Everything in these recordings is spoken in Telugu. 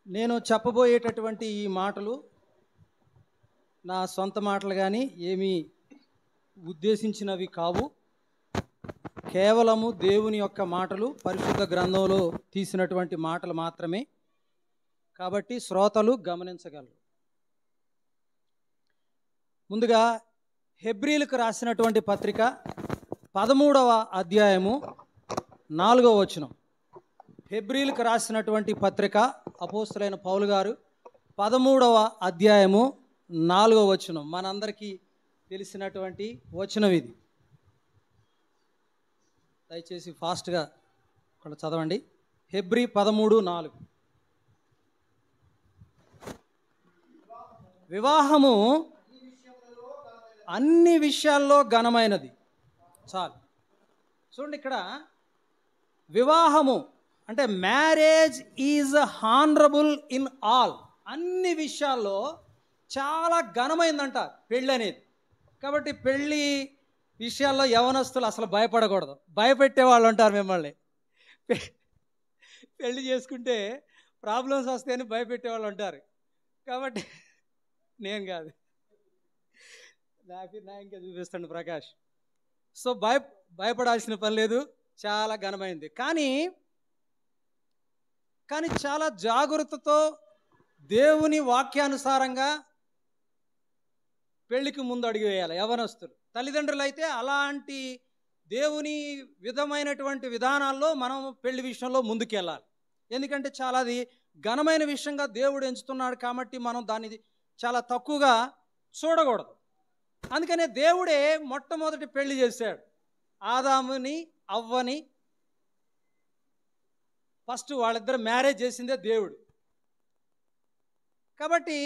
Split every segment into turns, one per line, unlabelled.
నేను చెప్పబోయేటటువంటి ఈ మాటలు నా సొంత మాటలు కానీ ఏమీ ఉద్దేశించినవి కావు. కేవలము దేవుని యొక్క మాటలు, పరిశుద్ధ గ్రంథంలో తీసినటువంటి మాటలు మాత్రమే. కాబట్టి శ్రోతలు గమనించగలరు. ముందుగా హెబ్రీలకు రాసినటువంటి పత్రిక 13వ అధ్యాయము 4వ వచనం. హెబ్రీలకు రాసినటువంటి పత్రిక అపోస్తలుడైన పౌలు గారు 13వ అధ్యాయము 4వ వచనం. మనందరికీ తెలిసినటువంటి వచనం ఇది. దయచేసి ఫాస్ట్గా ఇక్కడ చదవండి. హెబ్రీ 13:4. వివాహము అన్ని విషయాల్లో ఘనమైనది. చాలు చూడండి, ఇక్కడ వివాహము అంటే marriage is honourable in all. అన్ని విషయాల్లో చాలా ఘనమైందంట పెళ్ళి అనేది. కాబట్టి పెళ్ళి విషయాల్లో యవనస్తులు అసలు భయపడకూడదు. భయపెట్టే వాళ్ళు ఉంటారు మిమ్మల్ని. పెళ్ళి చేసుకుంటే ప్రాబ్లమ్స్ వస్తాయని భయపెట్టే వాళ్ళు ఉంటారు. కాబట్టి నేను కాదు, నా ఇంకా చూపిస్తాను ప్రకాష్. సో భయపడాల్సిన పని లేదు, చాలా ఘనమైంది. కానీ చాలా జాగ్రత్తతో దేవుని వాక్యానుసారంగా పెళ్లికి ముందు అడుగు వేయాలి యవనస్తులు. తల్లిదండ్రులు అయితే అలాంటి దేవుని విధమైనటువంటి విధానాల్లో మనం పెళ్లి విషయంలో ముందుకెళ్ళాలి. ఎందుకంటే చాలా అది ఘనమైన విషయంగా దేవుడు ఎంచుతున్నాడు. కాబట్టి మనం దాన్ని చాలా తక్కువగా చూడకూడదు. అందుకనే దేవుడే మొట్టమొదటి పెళ్లి చేశాడు. ఆదాముని అవ్వని ఫస్ట్ వాళ్ళిద్దరు మ్యారేజ్ చేసిందే దేవుడు. కాబట్టి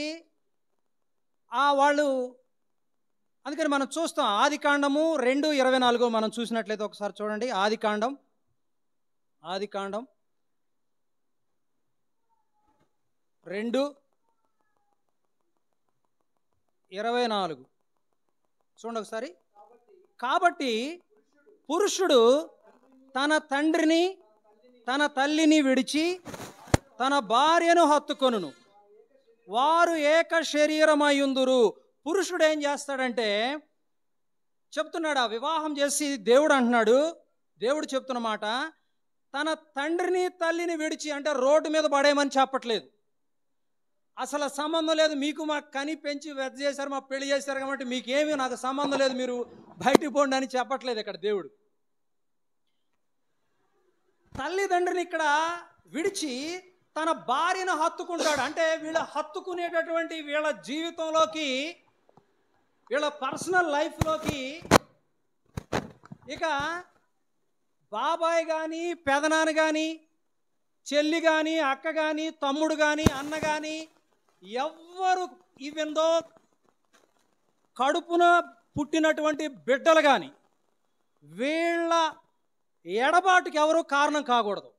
వాళ్ళు అందుకని మనం చూస్తాం. ఆదికాండము 2:24 మనం చూసినట్లయితే ఒకసారి చూడండి. ఆదికాండం 2:24 చూడండి ఒకసారి. కాబట్టి పురుషుడు తన తండ్రిని తన తల్లిని విడిచి తన భార్యను హత్తుకొనును, వారు ఏక శరీరమయ్యుందురు. పురుషుడు ఏం చేస్తాడంటే చెప్తున్నాడు, ఆ వివాహం చేసి దేవుడు అంటున్నాడు, దేవుడు చెప్తున్న మాట, తన తండ్రిని తల్లిని విడిచి, అంటే రోడ్డు మీద పడేయమని చెప్పట్లేదు. అసలు సంబంధం లేదు, మీకు మాకు కని పెంచి వెద్ద చేశారు, మా పెళ్లి చేశారు కాబట్టి మీకేమీ నాకు సంబంధం లేదు, మీరు బయటికి పోండి అని చెప్పట్లేదు ఇక్కడ దేవుడు. తల్లిదండ్రిని ఇక్కడ విడిచి తన భార్యను హత్తుకుంటాడు. అంటే వీళ్ళ హత్తుకునేటటువంటి వీళ్ళ జీవితంలోకి, వీళ్ళ పర్సనల్ లైఫ్లోకి ఇక బాబాయ్ కానీ, పెదనాన్న కానీ, చెల్లి కానీ, అక్క కానీ, తమ్ముడు కానీ, అన్న కానీ, ఎవ్వరు ఈవెందో కడుపున పుట్టినటువంటి బిడ్డలు కానీ వీళ్ళ ఎడబాటుకి ఎవరు కారణం కాకూడదు.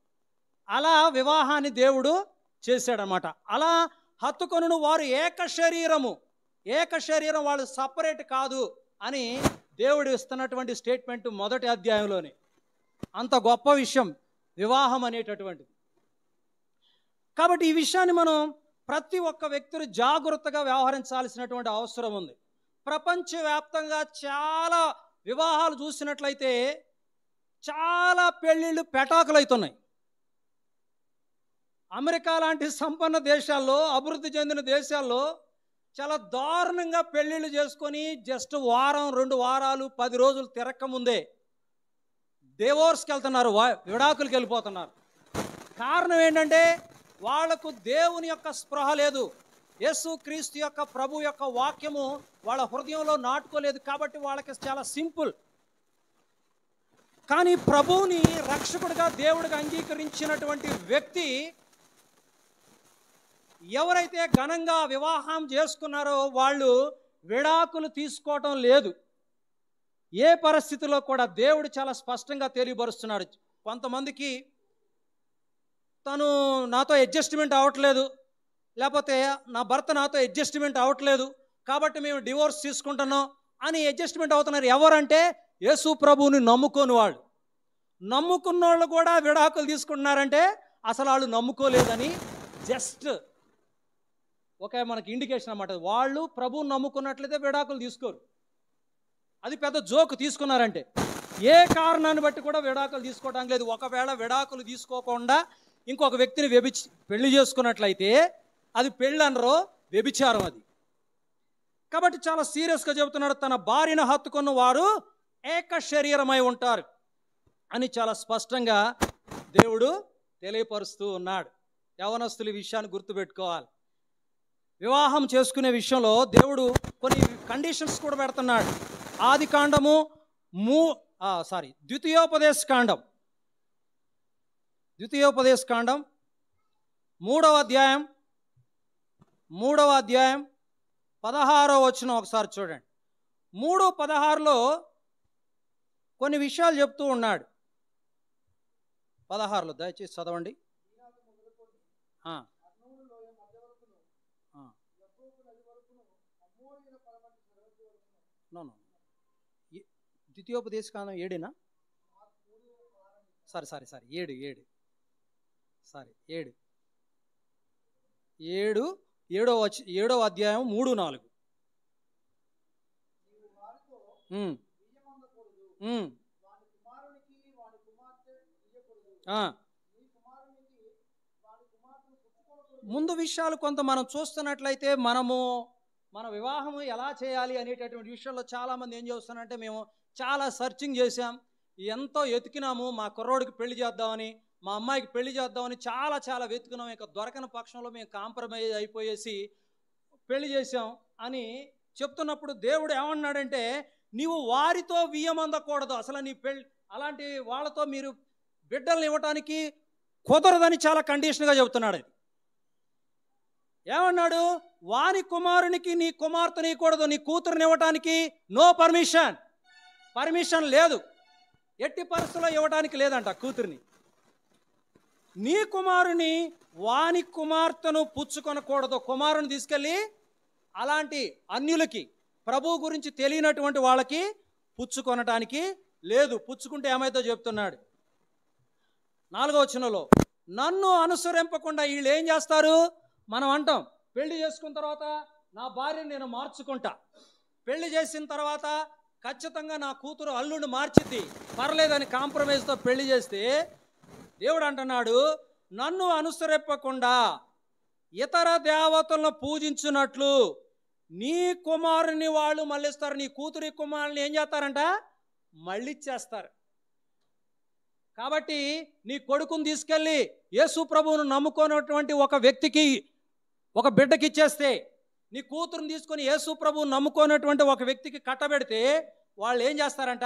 అలా వివాహాన్ని దేవుడు చేశాడనమాట. అలా హత్తుకొనును, వారు ఏక శరీరం, వాళ్ళు సపరేట్ కాదు అని దేవుడు ఇస్తున్నటువంటి స్టేట్మెంట్ మొదటి అధ్యాయంలోనే. అంత గొప్ప విషయం వివాహం అనేటటువంటిది. కాబట్టి ఈ విషయాన్ని మనం ప్రతి ఒక్క వ్యక్తులు జాగ్రత్తగా వ్యవహరించాల్సినటువంటి అవసరం ఉంది. ప్రపంచవ్యాప్తంగా చాలా వివాహాలు చూసినట్లయితే చాలా పెళ్ళిళ్ళు పెటాకులవుతున్నాయి. అమెరికా లాంటి సంపన్న దేశాల్లో, అభివృద్ధి చెందిన దేశాల్లో చాలా దారుణంగా పెళ్ళిళ్ళు చేసుకొని జస్ట్ వారం, 2 వారాలు, 10 రోజులు తిరక్కముందే డివోర్స్కి వెళ్తున్నారు, విడాకులకి వెళ్ళిపోతున్నారు. కారణం ఏంటంటే వాళ్లకు దేవుని యొక్క స్పృహ లేదు. యేసు క్రీస్తు యొక్క ప్రభు యొక్క వాక్యము వాళ్ళ హృదయంలో నాటుకోలేదు. కాబట్టి వాళ్ళకి చాలా సింపుల్. కానీ ప్రభువుని రక్షకుడిగా దేవుడిగా అంగీకరించినటువంటి వ్యక్తి ఎవరైతే ఘనంగా వివాహం చేసుకున్నారో వాళ్ళు విడాకులు తీసుకోవటం లేదు. ఏ పరిస్థితిలో కూడా దేవుడు చాలా స్పష్టంగా తెలియపరుస్తున్నాడు. కొంతమందికి తను నాతో అడ్జస్ట్మెంట్ అవ్వట్లేదు, లేకపోతే నా భర్త నాతో అడ్జస్ట్మెంట్ అవ్వట్లేదు కాబట్టి మేము డివోర్స్ తీసుకుంటున్నాం అని అడ్జస్ట్మెంట్ అవుతున్నారు. ఎవరంటే యేసు ప్రభువుని నమ్ముకోని వాళ్ళు. నమ్ముకున్న వాళ్ళు కూడా విడాకులు తీసుకుంటున్నారంటే అసలు వాళ్ళు నమ్ముకోలేదని జస్ట్ ఒక మనకి ఇండికేషన్ అన్నమాట. వాళ్ళు ప్రభువుని నమ్ముకున్నట్లయితే విడాకులు తీసుకోరు. అది పెద్ద జోక్ తీసుకున్నారంటే. ఏ కారణాన్ని బట్టి కూడా విడాకులు తీసుకోవడానికి లేదు. ఒకవేళ విడాకులు తీసుకోకుండా ఇంకొక వ్యక్తిని పెళ్లి చేసుకున్నట్లయితే అది పెళ్ళి అనరో, వ్యభిచారం అది. కాబట్టి చాలా సీరియస్గా చెబుతున్నాడు. తన భార్యను హత్తుకున్న వారు ఏక శరీరమై ఉంటారు అని చాలా స్పష్టంగా దేవుడు తెలియపరుస్తూ ఉన్నాడు. యవనస్తులు ఈ విషయాన్ని గుర్తుపెట్టుకోవాలి. వివాహం చేసుకునే విషయంలో దేవుడు కొన్ని కండిషన్స్ కూడా పెడుతున్నాడు. ఆది కాండము ద్వితీయోపదేశ కాండం 3వ అధ్యాయం 16వ వచనం ఒకసారి చూడండి. 3:16లో కొన్ని విషయాలు చెప్తూ ఉన్నాడు. 16లో దయచేసి చదవండి. ద్వితీయోపదేశ కాండం 7 7వ అధ్యాయం 3-4. ముందు విషయాలు కొంత మనం చూస్తున్నట్లయితే మన వివాహం ఎలా చేయాలి అనేటటువంటి విషయంలో చాలామంది ఏం చేస్తున్నారంటే, మేము చాలా సర్చింగ్ చేశాం, ఎంతో ఎతికినాము, మా కుర్రోడికి పెళ్లి చేద్దామని, మా అమ్మాయికి పెళ్లి చేద్దామని చాలా వెతుకున్నాం, ఇక దొరకని పక్షంలో మేము కాంప్రమైజ్ అయిపోయేసి పెళ్లి చేసాం అని చెప్తున్నప్పుడు దేవుడు ఏమన్నాడంటే, నీవు వారితో వియ్యమందకూడదు, అసలు నీ అలాంటి వాళ్ళతో మీరు బిడ్డల్ని ఇవ్వటానికి కుదరదని చాలా కండిషన్గా చెబుతున్నాడు. ఏమన్నాడు? వాని కుమారునికి నీ కుమార్తెని ఇవ్వకూడదు, నీ కూతురుని ఇవ్వటానికి నో పర్మిషన్ లేదు, ఎట్టి పరిస్థితుల్లో ఇవ్వడానికి లేదంట కూతురిని. నీ కుమారుని వాని కుమార్తెను పుచ్చుకొనకూడదు. కుమారుని తీసుకెళ్ళి అలాంటి అన్యులకి, ప్రభువు గురించి తెలియనటువంటి వాళ్ళకి పుచ్చుకొనటానికి లేదు. పుచ్చుకుంటే ఏమైతే చెప్తున్నాడు 4వ వచనంలో, నన్ను అనుసరింపకుండా వీళ్ళు ఏం చేస్తారు? మనం అంటాం, పెళ్లి చేసుకున్న తర్వాత నా భార్యను నేను మార్చుకుంటా, పెళ్లి చేసిన తర్వాత ఖచ్చితంగా నా కూతురు అల్లుడిని మార్చిద్ది, పర్లేదని కాంప్రమైజ్తో పెళ్లి చేస్తే, దేవుడు అంటున్నాడు, నన్ను అనుసరింపకుండా ఇతర దేవతలను పూజించినట్లు నీ కుమారుని వాళ్ళు మళ్ళిస్తారు. నీ కూతురి కుమారుని ఏం చేస్తారంట? మళ్ళిచ్చేస్తారు. కాబట్టి నీ కొడుకుని తీసుకెళ్ళి యేసు ప్రభువును నమ్ముకున్నటువంటి ఒక వ్యక్తికి, ఒక బిడ్డకి ఇచ్చేస్తే, నీ కూతురుని తీసుకొని యేసు ప్రభువును నమ్ముకున్నటువంటి ఒక వ్యక్తికి కట్టబెడితే వాళ్ళు ఏం చేస్తారంట?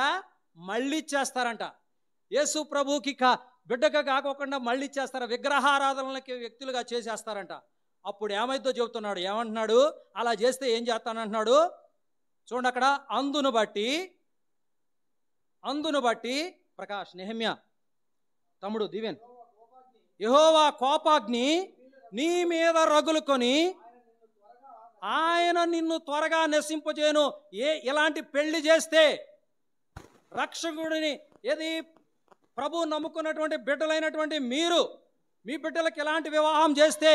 మళ్ళీ ఇచ్చేస్తారంట. యేసు ప్రభువుకి బిడ్డగా కాకోకుండా మళ్ళీ ఇచ్చేస్తారు, విగ్రహారాధనలకి వ్యక్తులుగా చేసేస్తారంట. అప్పుడు ఏమైందో చెబుతున్నాడు. ఏమంటున్నాడు? అలా చేస్తే ఏం చేస్తానంటున్నాడు చూడండి అక్కడ. అందును బట్టి ప్రకాష్, నెహమ్యా తమ్ముడు దివెన్, యెహోవా కోపాగ్ని నీ మీద రగులుకొని ఆయన నిన్ను త్వరగా నశింపజేయను. ఇలాంటి పెళ్లి చేస్తే రక్షకుడిని, ఏది ప్రభువు నమ్ముకున్నటువంటి బిడ్డలైనటువంటి మీరు, మీ బిడ్డలకు ఇలాంటి వివాహం చేస్తే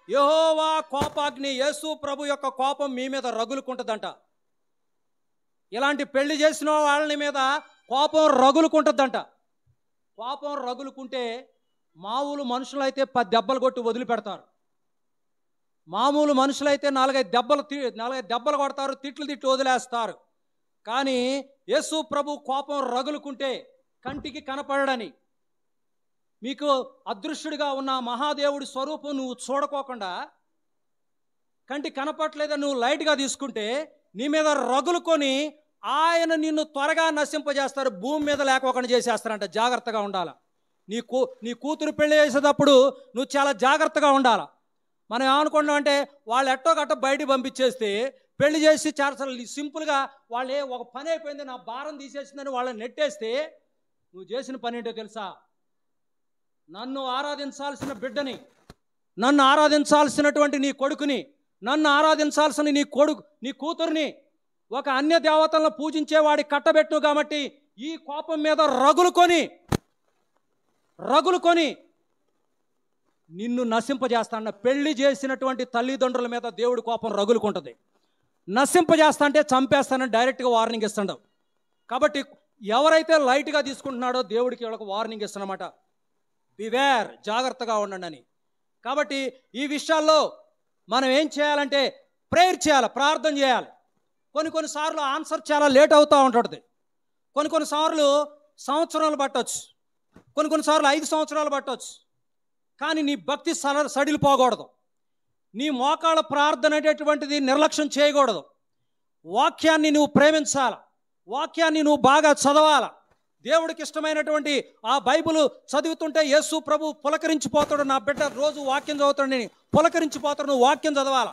యెహోవా కోపాగ్ని, యేసు ప్రభు యొక్క కోపం మీ మీద రగులుకుంటుందంట. ఇలాంటి పెళ్లి చేసిన వాళ్ళని మీద కోపం రగులుకుంటుందంట. కోపం రగులుకుంటే మామూలు మనుషులైతే 10 దెబ్బలు కొట్టి వదిలిపెడతారు. మామూలు మనుషులైతే 4-5 దెబ్బలు కొడతారు, తిట్లు వదిలేస్తారు. కానీ యేసు ప్రభు కోపం రగులుకుంటే కంటికి కనపడని, మీకు అదృశ్యుడిగా ఉన్న మహాదేవుడి స్వరూపం నువ్వు చూడకోకుండా, కంటి కనపట్లేదని నువ్వు లైట్గా తీసుకుంటే నీ మీద రగులుకొని ఆయన నిన్ను త్వరగా నశింపజేస్తారు, భూమి మీద లేకోకుండా చేసేస్తారంట. జాగ్రత్తగా ఉండాలి. నీ కూతురు పెళ్లి చేసేటప్పుడు నువ్వు చాలా జాగ్రత్తగా ఉండాలి. మనం ఏమనుకుంటున్నాం అంటే, వాళ్ళు ఎట్టో గట్ట బయటికి పంపించేస్తే, పెళ్లి చేసి చాలా సింపుల్గా వాళ్ళే ఒక పని అయిపోయింది, నా భారం తీసేసిందని వాళ్ళని నెట్టేస్తే, నువ్వు చేసిన పని ఏంటో తెలుసా? నన్ను ఆరాధించాల్సిన బిడ్డని, నన్ను ఆరాధించాల్సినటువంటి నీ కొడుకుని, నన్ను ఆరాధించాల్సిన నీ కూతుర్ని ఒక అన్య దేవతలను పూజించేవాడి కట్టబెట్టు. కాబట్టి ఈ కోపం మీద రగులుకొని నిన్ను నశింపజేస్తాను. పెళ్లి చేసినటువంటి తల్లిదండ్రుల మీద దేవుడి కోపం రగులుకుంటుంది. నశింపజేస్తా అంటే చంపేస్తానని డైరెక్ట్గా వార్నింగ్ ఇస్తాడు. కాబట్టి ఎవరైతే లైట్గా తీసుకుంటున్నాడో దేవుడికి వాళ్ళకి వార్నింగ్ ఇస్తున్నమాట, బివేర్, జాగ్రత్తగా ఉండండి అని. కాబట్టి ఈ విషయాల్లో మనం ఏం చేయాలంటే ప్రేయర్ చేయాలి, ప్రార్థన చేయాలి. కొన్నిసార్లు ఆన్సర్ చాలా లేట్ అవుతూ ఉంటుంది. కొన్నిసార్లు సంవత్సరాలు పట్టవచ్చు, కొన్నిసార్లు 5 సంవత్సరాలు పట్టవచ్చు. కానీ నీ భక్తి సడిలిపోకూడదు. నీ మోకాళ్ళ ప్రార్థన అనేటటువంటిది నిర్లక్ష్యం చేయకూడదు. వాక్యాన్ని నువ్వు ప్రేమించాలి, వాక్యాన్ని నువ్వు బాగా చదవాలి. దేవుడికి ఇష్టమైనటువంటి ఆ బైబిల్ చదువుతుంటే యేసు ప్రభు పులకరించిపోతాడు. నా బిడ్డ రోజు వాక్యం చదువుతాడు, నేను పులకరించిపోతాడు. నువ్వు వాక్యం చదవాలి,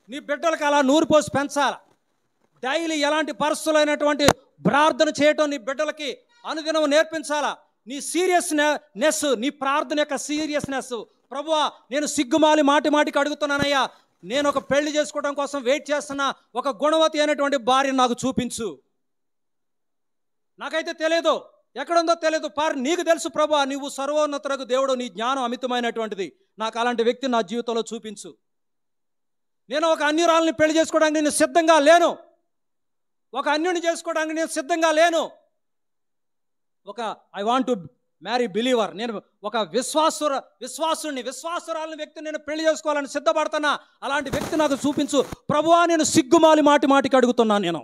నీ బిడ్డలకు అలా నూరు పోసి పెంచాలి. డైలీ ఎలాంటి పరిస్థితులైనటువంటి ప్రార్థన చేయటం నీ బిడ్డలకి అనుదినం నేర్పించాలా. నీ సీరియస్నెస్, నీ ప్రార్థన యొక్క సీరియస్నెస్. ప్రభువా, నేను సిగ్గుమాలి మాటికి అడుగుతున్నానయ్యా, నేను ఒక పెళ్లి చేసుకోవడం కోసం వెయిట్ చేస్తున్నా, ఒక గుణవతి అయినటువంటి భార్య నాకు చూపించు. నాకైతే తెలియదు, ఎక్కడుందో తెలియదు, నీకు తెలుసు ప్రభువా, నీవు సర్వోన్నతులకు దేవుడు, నీ జ్ఞానం అమితమైనటువంటిది, నాకు అలాంటి వ్యక్తిని నా జీవితంలో చూపించు. నేను ఒక అన్యురాలని పెళ్లి చేసుకోవడానికి నేను సిద్ధంగా లేను, ఒక అన్యుని చేసుకోవడానికి నేను సిద్ధంగా లేను. I want to marry believer. నేను ఒక విశ్వాసురాలని వ్యక్తిని నేను పెళ్లి చేసుకోవాలని సిద్ధపడుతున్నా. అలాంటి వ్యక్తి నాకు చూపించు ప్రభువా, నేను సిగ్గుమాలి మాటికి అడుగుతున్నాను. నేను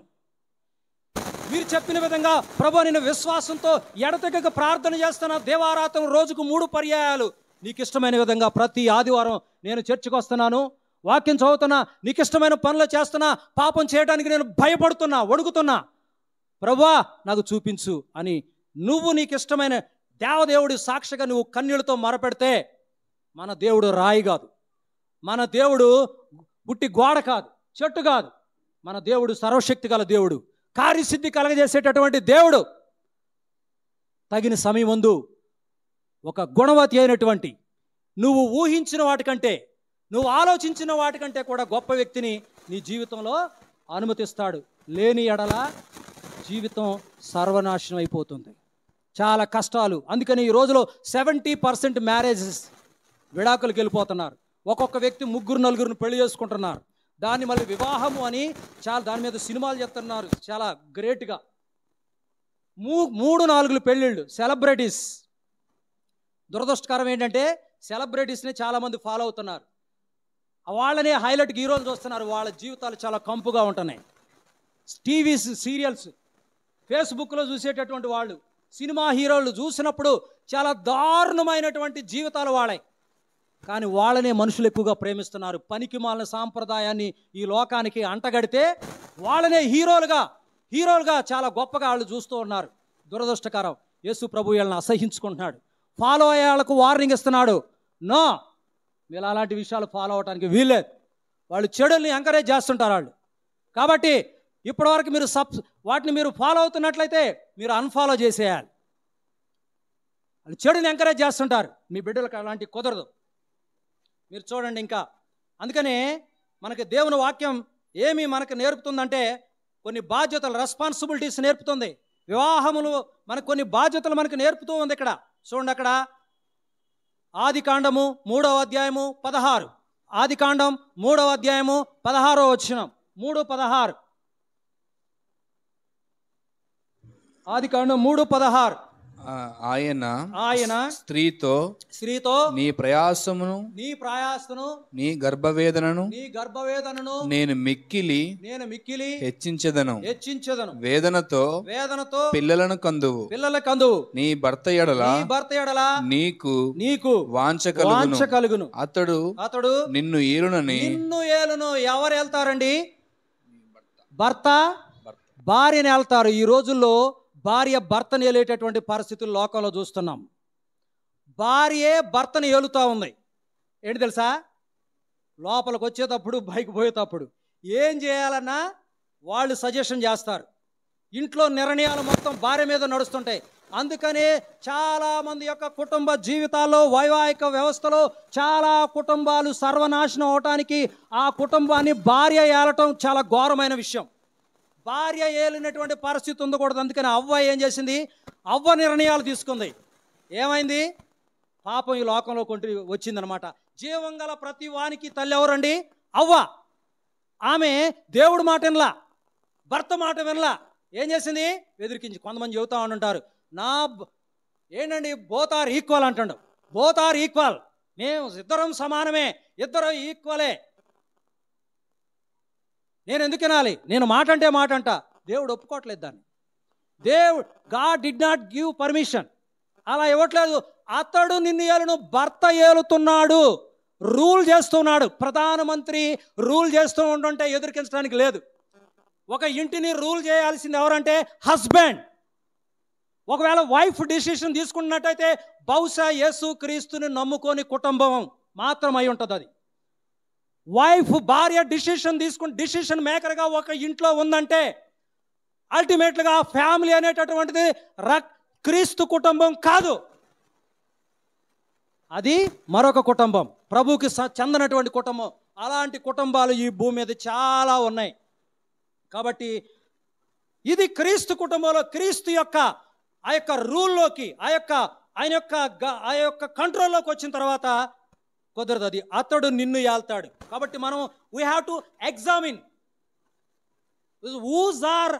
మీరు చెప్పిన విధంగా ప్రభువా, నేను విశ్వాసంతో ఎడతెగక ప్రార్థన చేస్తున్నా. దేవారాత్రం రోజుకు 3 పర్యాయాలు నీకు ఇష్టమైన విధంగా ప్రతి ఆదివారం నేను చర్చికి వస్తున్నాను, వాక్యం చదువుతున్నా, నీకు ఇష్టమైన పనులు చేస్తున్నా. పాపం చేయడానికి నేను భయపడుతున్నా, వణుకుతున్నా. ప్రభువా, నాకు చూపించు అని నువ్వు నీకు ఇష్టమైన దేవదేవుడి సాక్షిగా నువ్వు కన్నీళ్లతో మొరపెడితే, మన దేవుడు రాయి కాదు, మన దేవుడు బుట్టి గోడ కాదు, చెట్టు కాదు. మన దేవుడు సర్వశక్తి గల దేవుడు, కార్యసిద్ధి కలగజేసేటటువంటి దేవుడు. తగిన సమయం ముందు ఒక గుణవతి అయినటువంటి, నువ్వు ఊహించిన వాటికంటే, నువ్వు ఆలోచించిన వాటికంటే కూడా గొప్ప వ్యక్తిని నీ జీవితంలో అనుమతిస్తాడు. లేని ఎడల జీవితం సర్వనాశనం అయిపోతుంది, చాలా కష్టాలు. అందుకని ఈ రోజులో 70% మ్యారేజెస్ విడాకులకు వెళ్ళిపోతున్నారు. ఒక్కొక్క వ్యక్తి 3-4 పెళ్లి చేసుకుంటున్నారు. దాన్ని మళ్ళీ వివాహము అని దాని మీద సినిమాలు చెప్తున్నారు చాలా గ్రేట్గా. 3-4 పెళ్ళిళ్ళు, సెలబ్రిటీస్. దురదృష్టకరం ఏంటంటే సెలబ్రిటీస్ని చాలామంది ఫాలో అవుతున్నారు, వాళ్ళనే హైలైట్గా హీరోలు చూస్తున్నారు. వాళ్ళ జీవితాలు చాలా కంపుగా ఉంటున్నాయి. టీవీ సీరియల్స్, ఫేస్బుక్లో చూసేటటువంటి వాళ్ళు, సినిమా హీరోలు చూసినప్పుడు చాలా దారుణమైనటువంటి జీవితాలు వాళ్ళే. కానీ వాళ్ళనే మనుషులు ఎక్కువగా ప్రేమిస్తున్నారు. పనికిమాలిన సాంప్రదాయాన్ని ఈ లోకానికి అంటగడితే వాళ్ళనే హీరోలుగా చాలా గొప్పగా వాళ్ళు చూస్తూ ఉన్నారు. దురదృష్టకరం. యేసు ప్రభు వీళ్ళని అసహించుకుంటున్నాడు, ఫాలో అయ్యే వాళ్ళకు వార్నింగ్ ఇస్తున్నాడు. నో, మీరు అలాంటి విషయాలు ఫాలో అవడానికి వీల్లేదు. వాళ్ళు చెడుల్ని ఎంకరేజ్ చేస్తుంటారు వాళ్ళు. కాబట్టి ఇప్పటివరకు మీరు వాటిని మీరు ఫాలో అవుతున్నట్లయితే మీరు అన్ఫాలో చేసేయాలి. వాళ్ళు చెడుని ఎంకరేజ్ చేస్తుంటారు, మీ బిడ్డలకు అలాంటి కుదరదు. మీరు చూడండి. ఇంకా అందుకనే మనకి దేవుని వాక్యం ఏమి మనకు నేర్పుతుందంటే కొన్ని బాధ్యతలు, రెస్పాన్సిబిలిటీస్ నేర్పుతుంది. వివాహములు మనకు కొన్ని బాధ్యతలు మనకు నేర్పుతూ ఉంది. ఇక్కడ చూడండి, అక్కడ ఆదికాండము 3వ అధ్యాయము 16. ఆదికాండం 3వ అధ్యాయము 16వ వచనం. 3:16. ఆదికాండం 3:16. ఆయన స్త్రీతో నీ ప్రయాసమును నీ గర్భవేదనను నేను మిక్కిలి హెచ్చించెదను. వేదనతో పిల్లలను కందువు. నీ భర్త ఎడల నీకు వాంఛ కలుగును. అతడు నిన్ను ఏలును. ఎవరు వెళ్తారండి? భర్త భార్యని వెళ్తారు. ఈ రోజుల్లో భార్య భర్తను ఏలేటటువంటి పరిస్థితులు లోకంలో చూస్తున్నాం. భార్యే భర్తను ఏలుతూ ఉంది. ఏంటి తెలుసా? లోపలికి వచ్చేటప్పుడు, బయటకు పోయేటప్పుడు ఏం చేయాలన్నా వాళ్ళు సజెషన్ చేస్తారు. ఇంట్లో నిర్ణయాలు మొత్తం భార్య మీద నడుస్తుంటాయి. అందుకనే చాలామంది యొక్క కుటుంబ జీవితాల్లో, వైవాహిక వ్యవస్థలో చాలా కుటుంబాలు సర్వనాశనం అవటానికి ఆ కుటుంబాన్ని భార్య ఏలటం చాలా ఘోరమైన విషయం. భార్య ఏలినటువంటి పరిస్థితి ఉండకూడదు. అందుకని అవ్వ ఏం చేసింది? అవ్వ నిర్ణయాలు తీసుకుంది. ఏమైంది? పాపం ఈ లోకంలో వచ్చిందనమాట. జీవం గల ప్రతి వానికి తల్లి ఎవరండి? అవ్వ. ఆమె దేవుడి మాట వినలా, భర్త మాట వినలా. ఏం చేసింది? వెదిరికించి. కొంతమంది చెబుతా ఉంటారు, ఏంటండి బోత్ ఆర్ ఈక్వల్ అంటాడు. బోత్ ఆర్ ఈక్వల్, మేము ఇద్దరం సమానమే, ఇద్దరం ఈక్వలే. నేను ఎందుకు వినాలి? నేను మాట అంటే మాట అంట. దేవుడు ఒప్పుకోవట్లేదు దాన్ని. God did not give permission. అలా ఇవ్వట్లేదు. అతడు నిన్ను ఏలును, భర్త ఏలుతున్నాడు, రూల్ చేస్తున్నాడు. ప్రధానమంత్రి రూల్ చేస్తూ ఉంటుంటే ఎదుర్కించడానికి లేదు. ఒక ఇంటిని రూల్ చేయాల్సింది ఎవరంటే హస్బెండ్. ఒకవేళ వైఫ్ డిసిషన్ తీసుకున్నట్టయితే బహుశా యేసు క్రీస్తుని నమ్ముకొని కుటుంబం మాత్రం అయి ఉంటుంది అది. వైఫ్, భార్య డిసిషన్ మేకర్గా ఒక ఇంట్లో ఉందంటే అల్టిమేట్గా ఫ్యామిలీ అనేటటువంటిది క్రీస్తు కుటుంబం కాదు, అది మరొక కుటుంబం, ప్రభువుకి చెందనటువంటి కుటుంబం. అలాంటి కుటుంబాలు ఈ భూమి మీద చాలా ఉన్నాయి. కాబట్టి ఇది క్రీస్తు కుటుంబంలో క్రీస్తు యొక్క ఆ యొక్క రూల్లోకి, ఆయన యొక్క కంట్రోల్లోకి వచ్చిన తర్వాత కుదరదు అది. అతడు నిన్ను ఏల్తాడు. కాబట్టి మనం we have to examine whose are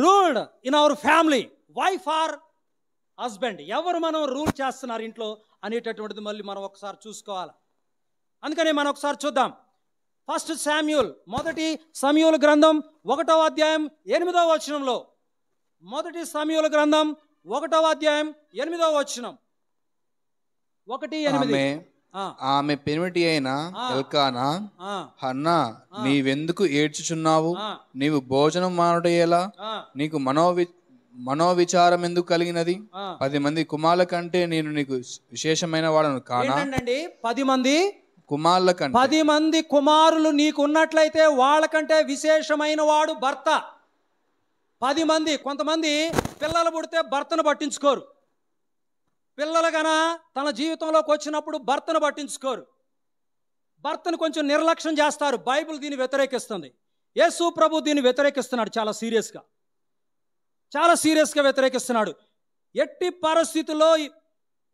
ruled in our family, wife or husband. ఎవరు మనం రూల్ చేస్తున్నారు ఇంట్లో అనేటటువంటిది మళ్ళీ మనం ఒకసారి చూసుకోవాలి. అందుకని మనం ఒకసారి చూద్దాం. ఫస్ట్ శామ్యూల్, మొదటి సమూయేలు గ్రంథం 1వ అధ్యాయం 8వ వచనంలో, మొదటి సమూయేలు గ్రంథం 1వ అధ్యాయం 8వ వచనం. 1:8.
ఆమె పెనిమిటి అయిన ఎల్కానా, హన్నా, నీవెందుకు ఏడ్చుచున్నావు? నీవు భోజనం మానుటయేలా? నీకు మనోవిచారం ఎందుకు కలిగినది? 10 మంది కుమారుల కంటే నేను నీకు విశేషమైన వాడను కానా?
10 మంది
కుమారుల కంటే,
10 మంది కుమారులు నీకు ఉన్నట్లయితే వాళ్ళకంటే విశేషమైన వాడు భర్త. 10 మంది. కొంతమంది పిల్లలు పుడితే భర్తను పట్టించుకోరు. పిల్లలు గన తన జీవితంలోకి వచ్చినప్పుడు భర్తను పట్టించుకోరు. భర్తను కొంచెం నిర్లక్ష్యం చేస్తారు. బైబిల్ దీన్ని వ్యతిరేకిస్తుంది. యేసు ప్రభు దీన్ని వ్యతిరేకిస్తున్నాడు. చాలా సీరియస్గా వ్యతిరేకిస్తున్నాడు. ఎట్టి పరిస్థితుల్లో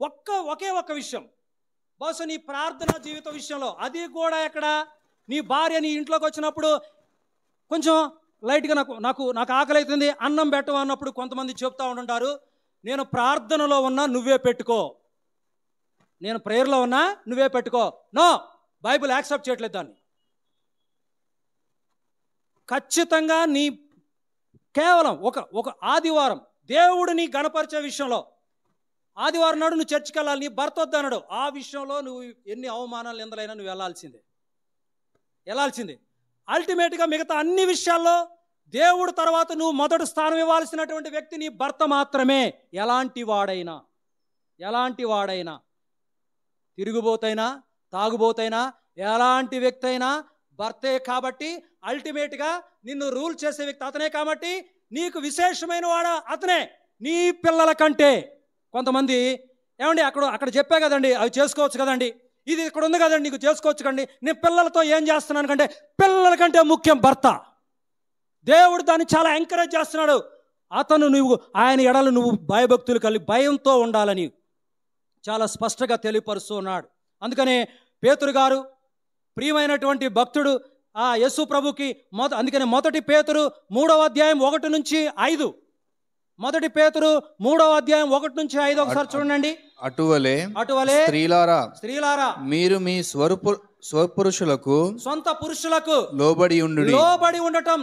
ఒకే ఒక్క విషయం, బహుశా నీ ప్రార్థన జీవిత విషయంలో, అది కూడా ఎక్కడ, నీ భార్య నీ ఇంట్లోకి వచ్చినప్పుడు కొంచెం లైట్గా నాకు ఆకలి అవుతుంది, అన్నం పెట్టు అన్నప్పుడు కొంతమంది చెప్తా ఉంటుంటారు, నేను ప్రార్థనలో ఉన్నా నువ్వే పెట్టుకో, నేను ప్రేయర్లో ఉన్నా నువ్వే పెట్టుకో. నో, బైబిల్ యాక్సెప్ట్ చేయట్లేదు దాన్ని. ఖచ్చితంగా నీ కేవలం ఒక ఆదివారం దేవుడిని గణపరిచే విషయంలో, ఆదివారం నాడు నువ్వు చర్చికి వెళ్ళాలి, నీ భర్త వద్దన్నాడు, ఆ విషయంలో నువ్వు ఎన్ని అవమానాలు ఎందలైనా నువ్వు వెళ్ళాల్సిందే. అల్టిమేట్గా మిగతా అన్ని విషయాల్లో దేవుడు తర్వాత నువ్వు మొదటి స్థానం ఇవ్వాల్సినటువంటి వ్యక్తి నీ భర్త మాత్రమే. ఎలాంటి వాడైనా, తిరుగుబోతైనా, తాగుబోతైనా, ఎలాంటి వ్యక్తి అయినా భర్తే. కాబట్టి అల్టిమేట్గా నిన్ను రూల్ చేసే వ్యక్తి అతనే. కాబట్టి నీకు విశేషమైన వాడు అతనే, నీ పిల్లల కంటే. కొంతమంది ఏమండి అక్కడ చెప్పే కదండి, అవి చేసుకోవచ్చు కదండి, ఇది ఇక్కడ ఉంది కదండి, నీకు చేసుకోవచ్చు కండి, నేను పిల్లలతో ఏం చేస్తున్నాను కంటే, పిల్లల కంటే ముఖ్యం భర్త. దేవుడు దాన్ని చాలా ఎంకరేజ్ చేస్తున్నాడు. ఆయన ఎడలు నువ్వు భయభక్తులు కలిగి భయంతో ఉండాలని చాలా స్పష్టంగా తెలియపరుస్తూ ఉన్నాడు. అందుకనే పేతురు గారు, ప్రియమైనటువంటి భక్తుడు ఆ యేసు ప్రభుకి అందుకని మొదటి పేతురు 3వ అధ్యాయం 1 నుంచి 5, మొదటి పేతురు 3వ అధ్యాయం 1 నుంచి 5 ఒకసారి చూడండి. అటువలే స్త్రీలారా
మీరు మీ స్వపురుషులకు,
సొంత పురుషులకు
లోబడి
ఉండటం.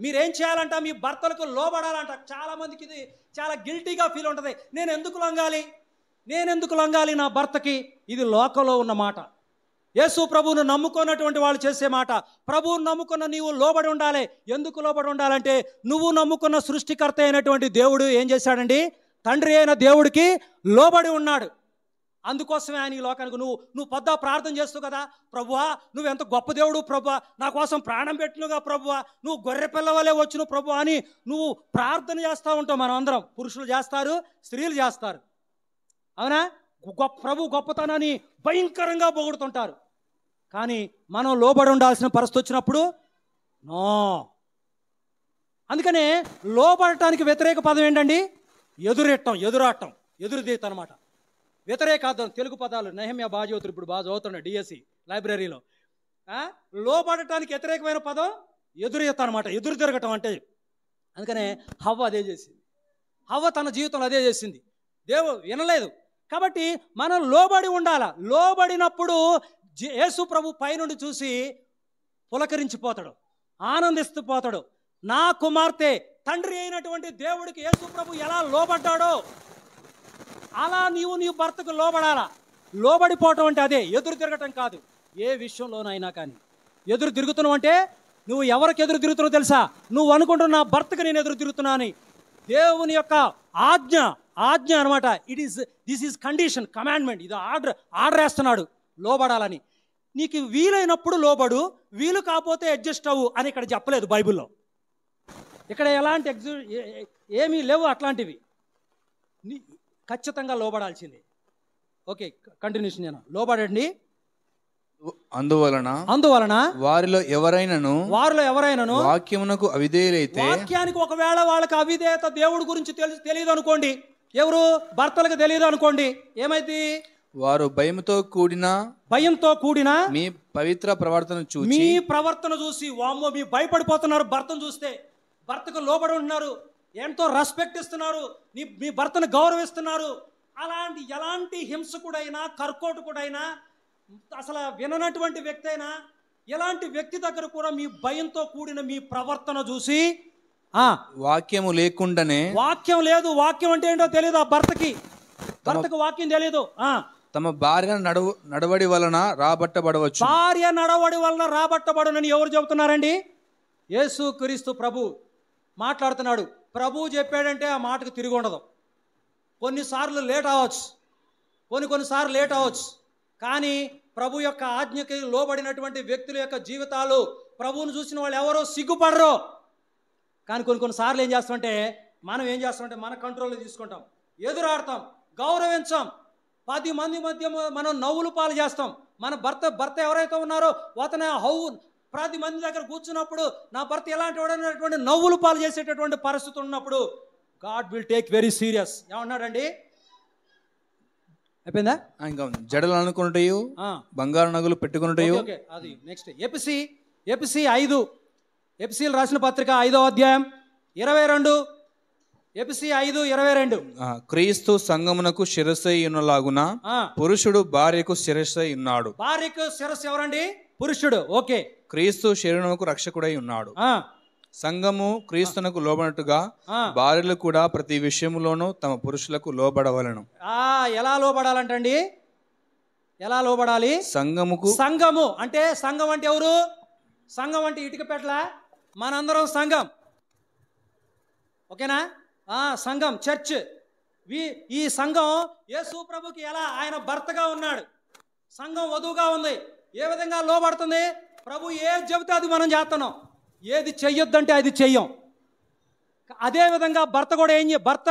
మీరేం చేయాలంట? మీ భర్తలకు లోబడాలంట. చాలా మందికి ఇది చాలా గిల్టీగా ఫీల్ ఉంటుంది. నేను ఎందుకు లొంగాలి నా భర్తకి? ఇది లోకంలో ఉన్న మాట. యేసు ప్రభువును నమ్ముకున్నటువంటి వాళ్ళు చేసే మాట. ప్రభువును నమ్ముకున్న నీవు లోబడి ఉండాలి. ఎందుకు లోబడి ఉండాలంటే, నువ్వు నమ్ముకున్న సృష్టికర్త అయినటువంటి దేవుడు ఏం చేశాడండి? తండ్రి అయిన దేవుడికి లోబడి ఉన్నాడు. అందుకోసమే ఆయన ఈ లోకానికి నువ్వు పొద్దా ప్రార్థన చేస్తావు కదా, ప్రభువా నువ్వెంత గొప్ప దేవుడు ప్రభువా, నా కోసం ప్రాణం పెట్టినగా ప్రభువా, నువ్వు గొర్రె పిల్లవలే వచ్చును ప్రభువా అని నువ్వు ప్రార్థన చేస్తూ ఉంటావు. మనం అందరం, పురుషులు చేస్తారు, స్త్రీలు చేస్తారు, అవునా? ప్రభు గొప్పతనాన్ని భయంకరంగా పొగుడుతుంటారు. కానీ మనం లోబడి ఉండాల్సిన పరిస్థితి వచ్చినప్పుడు నో. అందుకనే లోబడటానికి వ్యతిరేక పదం ఏంటండి? ఎదురాటం, ఎదురుదీత అనమాట. వ్యతిరేకార్థం తెలుగు పదాలు నెహమ్యా బాగా చదువుతారు, ఇప్పుడు బాగా చదువుతున్నాడు డిఎస్సి లైబ్రరీలో. లోబడటానికి వ్యతిరేకమైన పదం ఎదురీత అనమాట, ఎదురు తిరగటం అంటే. అందుకనే హవ్వ అదే చేసింది, హవ్వ తన జీవితంలో అదే చేసింది, దేవుడు వినలేదు. కాబట్టి మనం లోబడి ఉండాల. లోబడినప్పుడు యేసు ప్రభు పైనుండి చూసి పులకరించిపోతాడు, ఆనందిస్తూ పోతాడు. నా కుమార్తె, తండ్రి అయినటువంటి దేవుడికి యేసు ప్రభు ఎలా లోబడ్డాడో అలా నీ భర్తకు లోబడాలా. లోబడిపోవటం అంటే అదే, ఎదురు తిరగటం కాదు. ఏ విషయంలోనైనా కానీ ఎదురు తిరుగుతున్నావు అంటే నువ్వు ఎవరికి ఎదురు తిరుగుతున్నావు తెలుసా? నువ్వు అనుకుంటున్న నా భర్తకు నేను ఎదురు తిరుగుతున్నా అని. దేవుని యొక్క ఆజ్ఞ అనమాట. This is condition, commandment. ఇది ఆర్డర్ వేస్తున్నాడు లోబడాలని. నీకు వీలైనప్పుడు లోబడు, వీలు కాకపోతే అడ్జస్ట్ అవ్వు అని ఇక్కడ చెప్పలేదు బైబిల్లో. ఇక్కడ ఎలాంటి ఏమీ లేవు అట్లాంటివి. ఖచ్చితంగా లోబడాల్సిందే. ఓకే, కంటిన్యూషన్ చేయను. లోబడండి. అందువలన
వారిలో ఎవరైనాను వాక్యమునకు అవిధేయులైతే,
వాక్యానికి ఒకవేళ వాళ్ళకి అవిధేయత దేవుడి గురించి తెలియదు అనుకోండి, ఎవరు భర్తలకు తెలియదు అనుకోండి, ఏమైంది?
వారు భయంతో కూడిన మీ పవిత్ర ప్రవర్తన చూసి వామ్మో మీ భయపడిపోతున్నారు. భర్తను చూస్తే భర్తకు లోబడి ఉంటున్నారు, ఎంతో రెస్పెక్ట్ ఇస్తున్నారు, మీ భర్తను గౌరవిస్తున్నారు. ఎలాంటి హింసకుడైనా కర్కోటకుడైనా అసలు విననటువంటి వ్యక్తి అయినా ఎలాంటి వ్యక్తి దగ్గర కూడా మీ భయంతో కూడిన మీ ప్రవర్తన చూసి వాక్యం
లేదు. వాక్యం అంటే ఏంటో తెలియదు ఆ భర్తకు వాక్యం తెలియదు.
తమ భార్య నడవడి వలన రాబట్టబడవచ్చు.
భార్య నడవడి వలన రాబట్టబడునని ఎవరు చెబుతున్నారండి? యేసు క్రీస్తు ప్రభు మాట్లాడుతున్నాడు. ప్రభు చెప్పాడంటే ఆ మాటకు తిరిగి ఉండదు. కొన్నిసార్లు లేట్ అవ్వచ్చు, కొన్నిసార్లు లేట్ అవ్వచ్చు. కానీ ప్రభు యొక్క ఆజ్ఞకి లోబడినటువంటి వ్యక్తుల యొక్క జీవితాలు, ప్రభువును చూసిన వాళ్ళు ఎవరో సిగ్గుపడరు. కానీ కొన్నిసార్లు ఏం చేస్తామంటే మన కంట్రోల్లో తీసుకుంటాం, ఎదురాడతాం, గౌరవించాం, 10 మంది మధ్య మనం నవ్వులు పాలు చేస్తాం. మన భర్త ఎవరైతే ఉన్నారో అతను 10 మంది దగ్గర కూర్చున్నప్పుడు నా భర్త ఎలాంటి వాడనేటువంటి నవ్వులు పాలు చేసేటటువంటి పరిస్థితి ఉన్నప్పుడు god will take very serious. ఏమన్నాడండి? అయిపోయిందా?
ఇంకా జడలు అనుకుంటాయో బంగారు నగలు పెట్టుకుంటాయో.
అది నెక్స్ట్ ఎపిసి 5, ఎపిసిలు రాసిన పత్రిక 5వ అధ్యాయం 22, ఎపిసి 5:22.
క్రీస్తు సంఘమునకు శిరస్సై ఉన్నలాగున పురుషుడు భార్యకు శిరస్సై ఉన్నాడు.
భార్యకు శిరస్సు ఎవరండి? పురుషుడు. ఓకే.
క్రీస్తు శరీరమునకు రక్షకుడై ఉన్నాడు. సంఘము క్రీస్తునకు లోబడినట్టుగా భార్యలు కూడా ప్రతి విషయంలోనూ తమ పురుషులకు లోబడవలను.
ఎలా లోబడాలంటండి? ఎలా లోబడాలి? సంఘము అంటే ఎవరు? సంఘం అంటే ఇటుక పెట్ల మనందరం సంఘం. ఓకేనా? సంఘం, చర్చ్. ఈ సంఘం యేసు ప్రభుకి ఎలా ఆయన భర్తగా ఉన్నాడు, సంఘం వధువుగా ఉంది. ఏ విధంగా లోబడుతుంది? ప్రభు ఏది చెబితే అది మనం చేస్తున్నాం, ఏది చెయ్యొద్దంటే అది చెయ్యం. అదేవిధంగా భర్త కూడా భర్త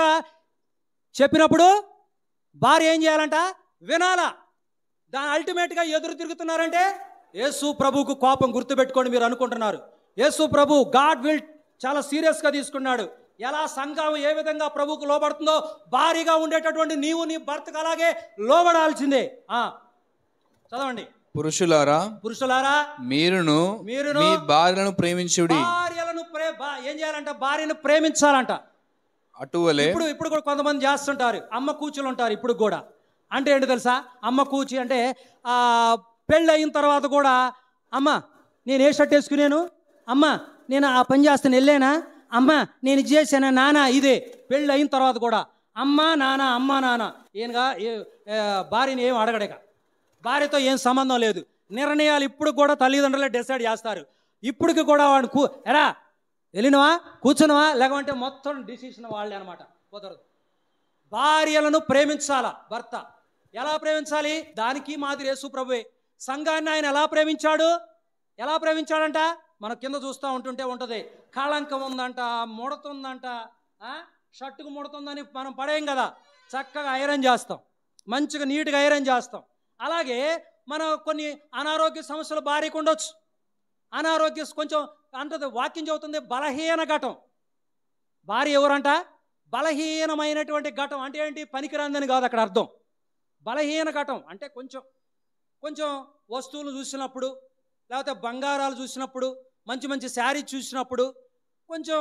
చెప్పినప్పుడు భార్య ఏం చేయాలంట? వినాలా. దాని అల్టిమేట్గా ఎదురు తిరుగుతున్నారంటే యేసు ప్రభువుకు కోపం. గుర్తుపెట్టుకోండి, మీరు అనుకుంటున్నారు. యేసు ప్రభు గాడ్ విల్ చాలా సీరియస్గా తీసుకున్నాడు. ఎలా సంఘం ఏ విధంగా ప్రభువుకు లోబడుతుందో భార్యగా ఉండేటటువంటి నీవు నీ భర్తకు అలాగే లోబడాల్సిందే. చదవండి.
పురుషులారా మీరును మీ భార్యలను ప్రేమించుడి.
భార్యలను ఏం చేయాలంట? భార్యను ప్రేమించాలంట.
అటువలే
ఇప్పుడు కూడా కొంతమంది చేస్తుంటారు, అమ్మ కూచులు ఉంటారు ఇప్పుడు కూడా. అంటే ఏంటి తెలుసా? అమ్మ కూచి అంటే పెళ్ళి అయిన తర్వాత కూడా అమ్మ నేను ఏ షర్ట్ వేసుకున్నాను, అమ్మ నేను ఆ పని చేస్తాను వెళ్ళానా, అమ్మ నేను ఇది చేశానా, నాన్న ఇదే. పెళ్ళి అయిన తర్వాత కూడా అమ్మ నాన్న ఈయనగా భార్యని ఏం అడగడక, భార్యతో ఏం సంబంధం లేదు. నిర్ణయాలు ఇప్పుడు కూడా తల్లిదండ్రులే డిసైడ్ చేస్తారు. ఇప్పటికి కూడా వాడు ఎరా వెళ్ళినవా, కూర్చున్నవా, లేకపోతే మొత్తం డిసిషన్ వాళ్ళే అనమాట. కుదరదు. భార్యలను ప్రేమించాలా భర్త. ఎలా ప్రేమించాలి? దానికి మాదిరి యేసు ప్రభువే. సంఘాన్ని ఆయన ఎలా ప్రేమించాడంట? మన కింద చూస్తూ ఉంటుంది, కళంకం ఉందంట, ముడతుందంట, షర్టుకు ముడుతుందని మనం పడేయం కదా, చక్కగా ఐరన్ చేస్తాం, మంచిగా నీట్గా ఐరన్ చేస్తాం. అలాగే మనం కొన్ని అనారోగ్య సమస్యలు భార్యకు ఉండొచ్చు. అనారోగ్య కొంచెం అంటది, వాక్యం చెబుతుంది బలహీన ఘటం. భార్య ఎవరంట? బలహీనమైనటువంటి ఘటం అంటే ఏంటి? పనికిరాందని కాదు అక్కడ అర్థం. బలహీన ఘటం అంటే కొంచెం కొంచెం వస్తువులు చూసినప్పుడు, లేకపోతే బంగారాలు చూసినప్పుడు, మంచి మంచి శారీ చూసినప్పుడు కొంచెం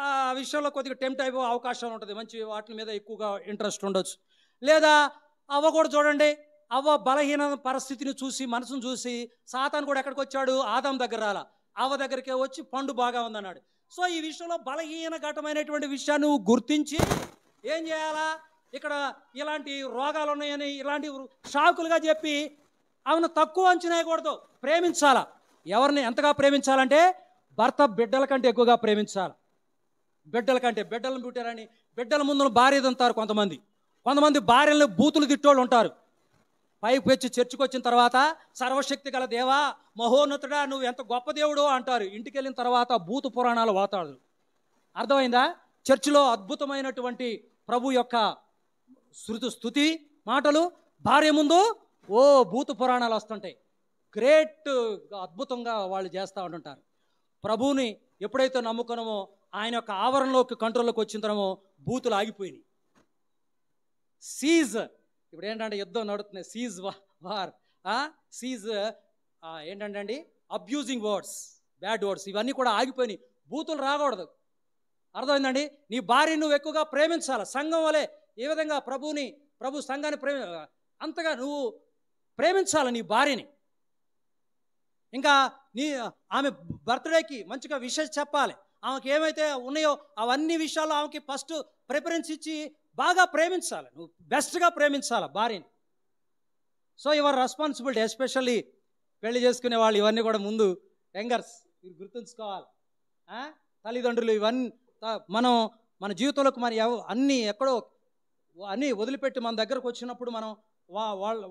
ఆ విషయంలో కొద్దిగా టెంప్ట్ అయిపో అవకాశం ఉంటుంది. మంచి వాటి మీద ఎక్కువగా ఇంట్రెస్ట్ ఉండొచ్చు. లేదా అవ్వ కూడా చూడండి, అవ్వ బలహీన పరిస్థితిని చూసి, మనసును చూసి సాతాను కూడా ఎక్కడికి వచ్చాడు? ఆదాం దగ్గర రాలా, అవ్వ దగ్గరికే వచ్చి పండు బాగా ఉందన్నాడు. సో ఈ విషయంలో బలహీన ఘటమైనటువంటి విషయాన్ని నువ్వు గుర్తించి ఏం చేయాలా? ఇక్కడ ఇలాంటి రోగాలు ఉన్నాయని ఇలాంటి షాకులుగా చెప్పి ఆమెను తక్కువ అంచనా వేయకూడదు. ప్రేమించాలా. ఎవరిని ఎంతగా ప్రేమించాలంటే భర్త బిడ్డల కంటే ఎక్కువగా ప్రేమించాలి. బిడ్డల కంటే, బిడ్డలను పుట్టారని బిడ్డల ముందు భార్య తంటారు కొంతమంది భార్యలను బూతులు తిట్టోళ్ళు ఉంటారు. పైకి వచ్చి చర్చికి వచ్చిన తర్వాత సర్వశక్తి గల దేవా, మహోన్నతుడా, నువ్వు ఎంత గొప్ప దేవుడు అంటారు. ఇంటికి వెళ్ళిన తర్వాత బూతు పురాణాలు వాతాడు. అర్థమైందా? చర్చిలో అద్భుతమైనటువంటి ప్రభు యొక్క స్తుతి మాటలు, భార్య ముందు ఓ భూత పురాణాలు వస్తుంటాయి. గ్రేట్ అద్భుతంగా వాళ్ళు చేస్తూ ఉంటుంటారు. ప్రభువుని ఎప్పుడైతే నమ్ముకున్నామో ఆయన యొక్క ఆవరణలోకి కంట్రోల్లోకి వచ్చిందమో బూతులు ఆగిపోయినాయి. సీజ్, ఇప్పుడు ఏంటంటే యుద్ధం నడుస్తుంది, సీజ్ వార్, సీజ్ ఏంటంటే అండి అబ్యూజింగ్ వర్డ్స్, బ్యాడ్ వర్డ్స్, ఇవన్నీ కూడా ఆగిపోయినాయి. బూతులు రాకూడదు. అర్థమైందండి? నీ భార్యను నువ్వు ఎక్కువగా ప్రేమించాలి. సంఘం వలె ఏ విధంగా ప్రభు సంఘాన్ని అంతగా నువ్వు ప్రేమించాలి నీ భార్యని. ఇంకా ఆమె బర్త్డేకి మంచిగా విషెస్ చెప్పాలి. ఆమెకి ఏమైతే ఉన్నాయో అవన్నీ విషయాల్లో ఆమెకి ఫస్ట్ ప్రిఫరెన్స్ ఇచ్చి బాగా ప్రేమించాలి. నువ్వు బెస్ట్గా ప్రేమించాలి భార్యని. సో యువర్ రెస్పాన్సిబిలిటీ, ఎస్పెషల్లీ పెళ్లి చేసుకునే వాళ్ళు ఇవన్నీ కూడా ముందు యంగర్స్ మీరు గుర్తుంచుకోవాలి. తల్లిదండ్రులు ఇవన్నీ మనం మన జీవితంలోకి అన్నీ ఎక్కడో అన్నీ వదిలిపెట్టి మన దగ్గరకు వచ్చినప్పుడు మనం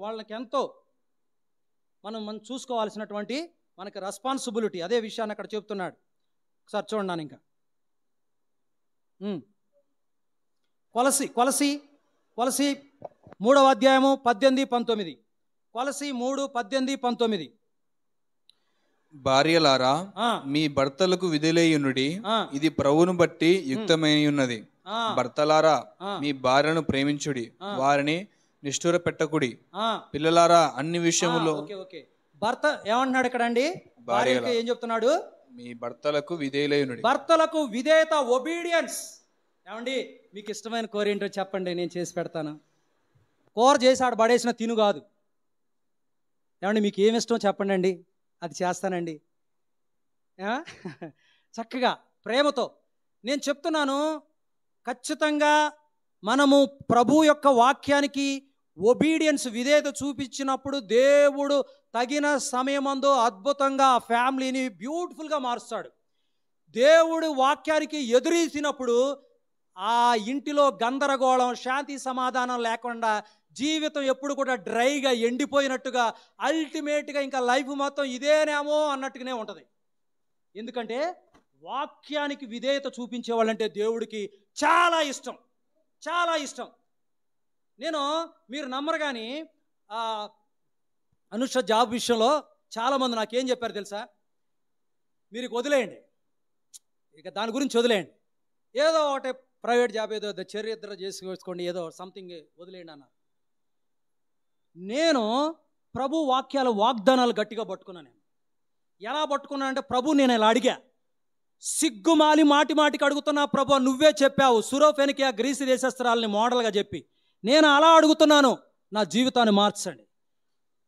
వాళ్ళకి ఎంతో మనం చూసుకోవాల్సినటువంటి మనకి రెస్పాన్సిబిలిటీ. అదే విషయాన్ని అక్కడ చెప్తున్నాడు. ఒకసారి చూడండి. ఇంకా కొలసి 3వ అధ్యాయము 18-19. కొలసి 3:18-19.
భార్యలారా మీ భర్తలకు విధులైయుండుడి, ఇది ప్రభువును బట్టి యుక్తమై ఉన్నది. భర్తలారా మీ భార్యను ప్రేమించుడి, వారిని నిష్ఠూర పెట్టకుడి. పిల్లలారా అన్ని విషయములో.
భర్త ఏమంటున్నాడు ఇక్కడ అండి? భార్యకి ఏం చెప్తున్నాడు?
మీ భర్తలకు విధేయులైయుండుడి.
భర్తలకు విధేయత, ఒబీడియన్స్. ఏమండి మీకు ఇష్టమైన కూర ఏంటో చెప్పండి, నేను చేసి పెడతాను. కూర చేసి ఆడ పడేసిన తిను కాదు. ఏమండి మీకు ఏమి ఇష్టం చెప్పండి అండి, అది చేస్తానండి. చక్కగా ప్రేమతో నేను చెప్తున్నాను. ఖచ్చితంగా మనము ప్రభు యొక్క వాక్యానికి ఒబీడియన్స్, విధేయత చూపించినప్పుడు దేవుడు తగిన సమయమందు అద్భుతంగా ఆ ఫ్యామిలీని బ్యూటిఫుల్గా మారుస్తాడు. దేవుడు వాక్యానికి ఎదురీసినప్పుడు ఆ ఇంటిలో గందరగోళం, శాంతి సమాధానం లేకుండా జీవితం ఎప్పుడు కూడా డ్రైగా ఎండిపోయినట్టుగా, అల్టిమేట్గా ఇంకా లైఫ్ మొత్తం ఇదేనేమో అన్నట్టుగానే ఉంటుంది. ఎందుకంటే వాక్యానికి విధేయత చూపించే వాళ్ళంటే దేవుడికి చాలా ఇష్టం, చాలా ఇష్టం. మీరు నమ్మరు కానీ అనుష జాబ్ విషయంలో చాలామంది నాకేం చెప్పారు తెలుసా? మీరు వదిలేయండి, ఇక దాని గురించి వదిలేయండి, ఏదో ఒకటి ప్రైవేట్ జాబ్ ఏదో చరిత్ర చేసుకోండి, ఏదో సంథింగ్ వదిలేయండి అన్నారు. నేను ప్రభు వాక్యాల వాగ్దానాలు గట్టిగా పట్టుకున్నాను. నేను ఎలా పట్టుకున్నాను అంటే, ప్రభు నేను ఇలా అడిగా, సిగ్గుమాలి మాటికి అడుగుతున్నా, ప్రభు నువ్వే చెప్పావు సురోఫెనికియా గ్రీసు దేశస్త్రాలని మోడల్గా చెప్పి, నేను అలా అడుగుతున్నాను, నా జీవితాన్ని మార్చండి.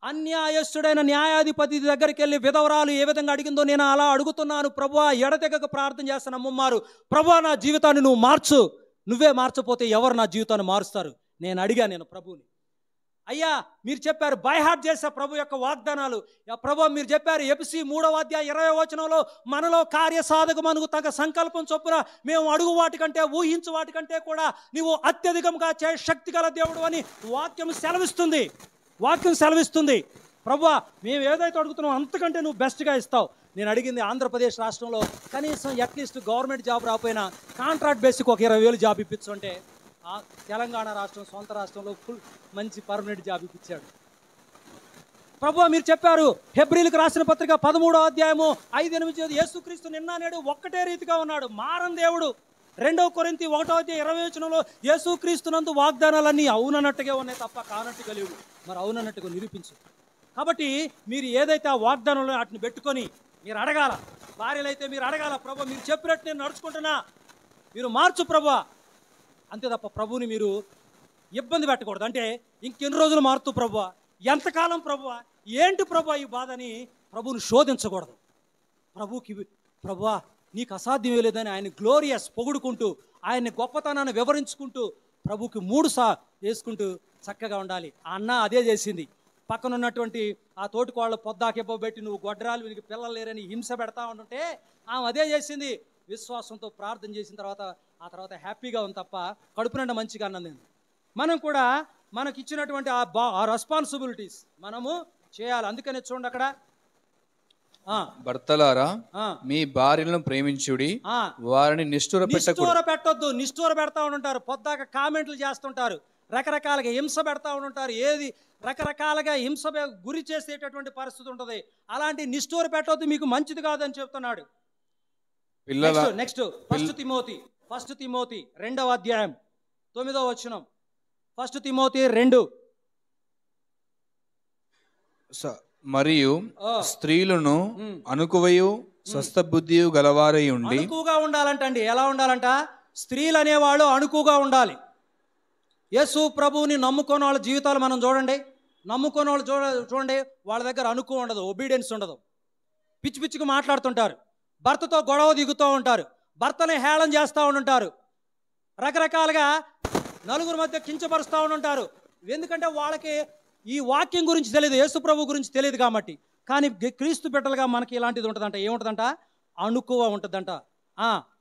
అన్యాయస్తుడైన న్యాయాధిపతి దగ్గరికి వెళ్ళి విధవరాలు ఏ విధంగా అడిగిందో నేను అలా అడుగుతున్నాను. ప్రభువా ఎడతెగక ప్రార్థన చేస్తాను అమ్మమ్మారు, ప్రభువా నా జీవితాన్ని నువ్వు మార్చు, నువ్వే మార్చపోతే ఎవరు నా జీవితాన్ని మారుస్తారు? నేను అడిగాను ప్రభువుని. అయ్యా మీరు చెప్పారు బై హార్ట్ చేసే ప్రభు యొక్క వాగ్దానాలు. ప్రభు మీరు చెప్పారు ఎఫెసీ 3వ అధ్యాయం 20వ వచనంలో, మనలో కార్యసాధకమనుగు తగ సంకల్పం చొప్పున మేము అడుగు వాటికంటే ఊహించు వాటికంటే కూడా నీవు అత్యధికంగా చే శక్తి గల దేవుడు అని వాక్యం సెలవిస్తుంది. వాక్యం సెలవిస్తుంది. ప్రభువా మేము ఏదైతే అడుగుతున్నామో అంతకంటే నువ్వు బెస్ట్గా ఇస్తావు. నేను అడిగింది ఆంధ్రప్రదేశ్ రాష్ట్రంలో కనీసం అట్లీస్ట్ గవర్నమెంట్ జాబ్ రాకపోయినా కాంట్రాక్ట్ బేసిక్ ఒక 20,000 జాబ్ ఇప్పించుంటే, తెలంగాణ రాష్ట్రం సొంత రాష్ట్రంలో ఫుల్ మంచి పర్మనెంట్ జాబ్ ఇప్పించాడు. ప్రభువా మీరు చెప్పారు హెబ్రీలకు రాసిన పత్రిక 13వ అధ్యాయము 5-8, యేసుక్రీస్తు నిన్న నేడు ఒక్కటే రీతిగా ఉన్నాడు, మారని దేవుడు. 2 కొరింథీ 1:20 యేసుక్రీస్తునందు వాగ్దానాలన్నీ అవునన్నట్టుగా ఉన్నాయి తప్ప కానట్టుగా లేవు. మరి అవునన్నట్టుగా నిరూపించు. కాబట్టి మీరు ఏదైతే ఆ వాగ్దానంలో వాటిని పెట్టుకొని మీరు అడగాల. భార్యలైతే మీరు అడగాల, ప్రభు మీరు చెప్పినట్టు నేను నడుచుకుంటున్నా, మీరు మార్చు ప్రభు. అంతే తప్ప ప్రభువుని మీరు ఇబ్బంది పెట్టకూడదు. అంటే ఇంకెన్ని రోజులు మారుతూ ప్రభు, ఎంతకాలం ప్రభు, ఏంటి ప్రభు ఈ బాధ అని ప్రభువుని శోధించకూడదు. ప్రభుకి ప్రభువా నీకు అసాధ్యమే లేదని ఆయన గ్లోరియస్ పొగుడుకుంటూ, ఆయన్ని గొప్పతనాన్ని వివరించుకుంటూ ప్రభుకి 3 వేసుకుంటూ చక్కగా ఉండాలి. ఆ అన్న అదే చేసింది. పక్కన ఉన్నటువంటి ఆ తోటికోళ్ళ పొద్దాకివ్వబెట్టి నువ్వు గొడ్రాలు వీనికి పిల్లలు లేరని హింస పెడతా ఉంటుంటే ఆమె అదే చేసింది. విశ్వాసంతో ప్రార్థన చేసిన తర్వాత ఆ తర్వాత హ్యాపీగా ఉంది తప్ప కడుపు నిండా మంచిగా అన్నది. మనం కూడా మనకి ఇచ్చినటువంటి ఆ రెస్పాన్సిబిలిటీస్ మనము చేయాలి. అందుకనే చూడండి అక్కడ,
భర్తలారా మీ భార్యలను ప్రేమించుడి, వారిని నిష్ఠూర
పెట్టొద్దు. నిష్ఠూర పెడతా ఉంటారు, పొద్దాక కామెంట్లు చేస్తుంటారు, రకరకాలుగా హింస పెడతా ఉంటారు. ఏది రకరకాలుగా హింస గురి చేసేటటువంటి పరిస్థితి ఉంటుంది. అలాంటి నిష్ఠూర పెట్టొద్దు, మీకు మంచిది కాదని చెప్తున్నాడు. నెక్స్ట్ 1 తిమోతి 2వ అధ్యాయం 9వ వచనం. 1 తిమోతి 2.
మరియు స్త్రీలను అనుకువయు స్వస్థ బుద్ధియు గలవారై ఉండి.
అనుకువగా ఉండాలంటండి. ఎలా ఉండాలంట? స్త్రీలు అనేవాళ్ళు అనుకువగా ఉండాలి. యేసు ప్రభువుని నమ్ముకున్న వాళ్ళ జీవితాలు మనం చూడండి. నమ్ముకున్న వాళ్ళు చూడండి, వాళ్ళ దగ్గర అనుకువ ఉండదు, ఒబీడియన్స్ ఉండదు. పిచ్చి పిచ్చికి మాట్లాడుతుంటారు, భర్తతో గొడవ దిగుతూ ఉంటారు, భర్తని హేళన చేస్తూ ఉంటారు, రకరకాలుగా నలుగురు మధ్య కించపరుస్తూ ఉంటారు. ఎందుకంటే వాళ్ళకి ఈ వాక్యం గురించి తెలియదు, యేసు ప్రభు గురించి తెలియదు కాబట్టి. కానీ క్రీస్తు బిడ్డలుగా మనకి ఇలాంటిది ఉంటుందంట. ఏముంటుందంట? అనుకువ ఉంటుందంట.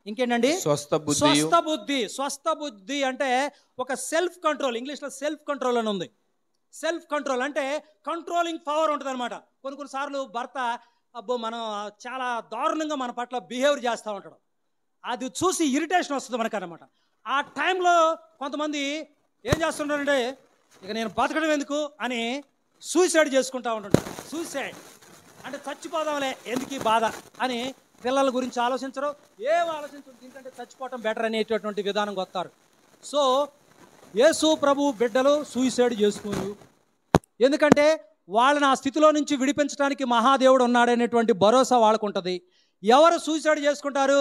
ఇంకేంటండి? స్వస్థ బుద్ధి అంటే ఒక సెల్ఫ్ కంట్రోల్. ఇంగ్లీష్లో సెల్ఫ్ కంట్రోల్ అని ఉంది. సెల్ఫ్ కంట్రోల్ అంటే కంట్రోలింగ్ పవర్ ఉంటుంది అనమాట. కొన్నిసార్లు భర్త మనం చాలా దారుణంగా మన పట్ల బిహేవ్ చేస్తూ ఉంటాడు. అది చూసి ఇరిటేషన్ వస్తుంది మనకన్నమాట. ఆ టైంలో కొంతమంది ఏం చేస్తుంటారంటే, ఇక నేను బతకడం ఎందుకు అని సూసైడ్ చేసుకుంటూ ఉంటుంటారు. సూసైడ్ అంటే చచ్చిపోదాంలే, ఎందుకు ఈ బాధ అని పిల్లల గురించి ఆలోచించరు, ఆలోచించరు. దీనికంటే చచ్చిపోవటం బెటర్ అనేటటువంటి విధానంగా వస్తారు. సో యేసు ప్రభు బిడ్డలు సూసైడ్ చేసుకోరు. ఎందుకంటే వాళ్ళని ఆ స్థితిలో నుంచి విడిపించడానికి మహాదేవుడు ఉన్నాడనేటువంటి భరోసా వాళ్ళకు ఉంటుంది. ఎవరు సూసైడ్ చేసుకుంటారు?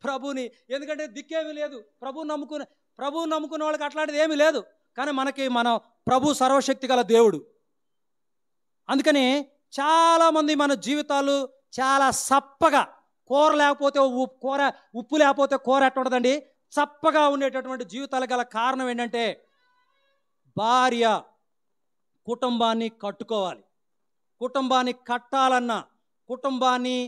ప్రభుని. ఎందుకంటే దిక్కేమీ లేదు. ప్రభువు నమ్ముకున్న వాళ్ళకి అట్లాంటిది ఏమీ లేదు. కానీ మన ప్రభు సర్వశక్తి గల దేవుడు. అందుకని చాలామంది మన జీవితాలు చాలా సప్పగా, కూర లేకపోతే ఉప్పు లేకపోతే కూర ఎట్ట ఉంటుందండి, చప్పగా ఉండేటటువంటి జీవితాలు గల కారణం ఏంటంటే, భార్య కుటుంబాన్ని కట్టుకోవాలి. కుటుంబాన్ని కట్టాలన్నా, కుటుంబాన్ని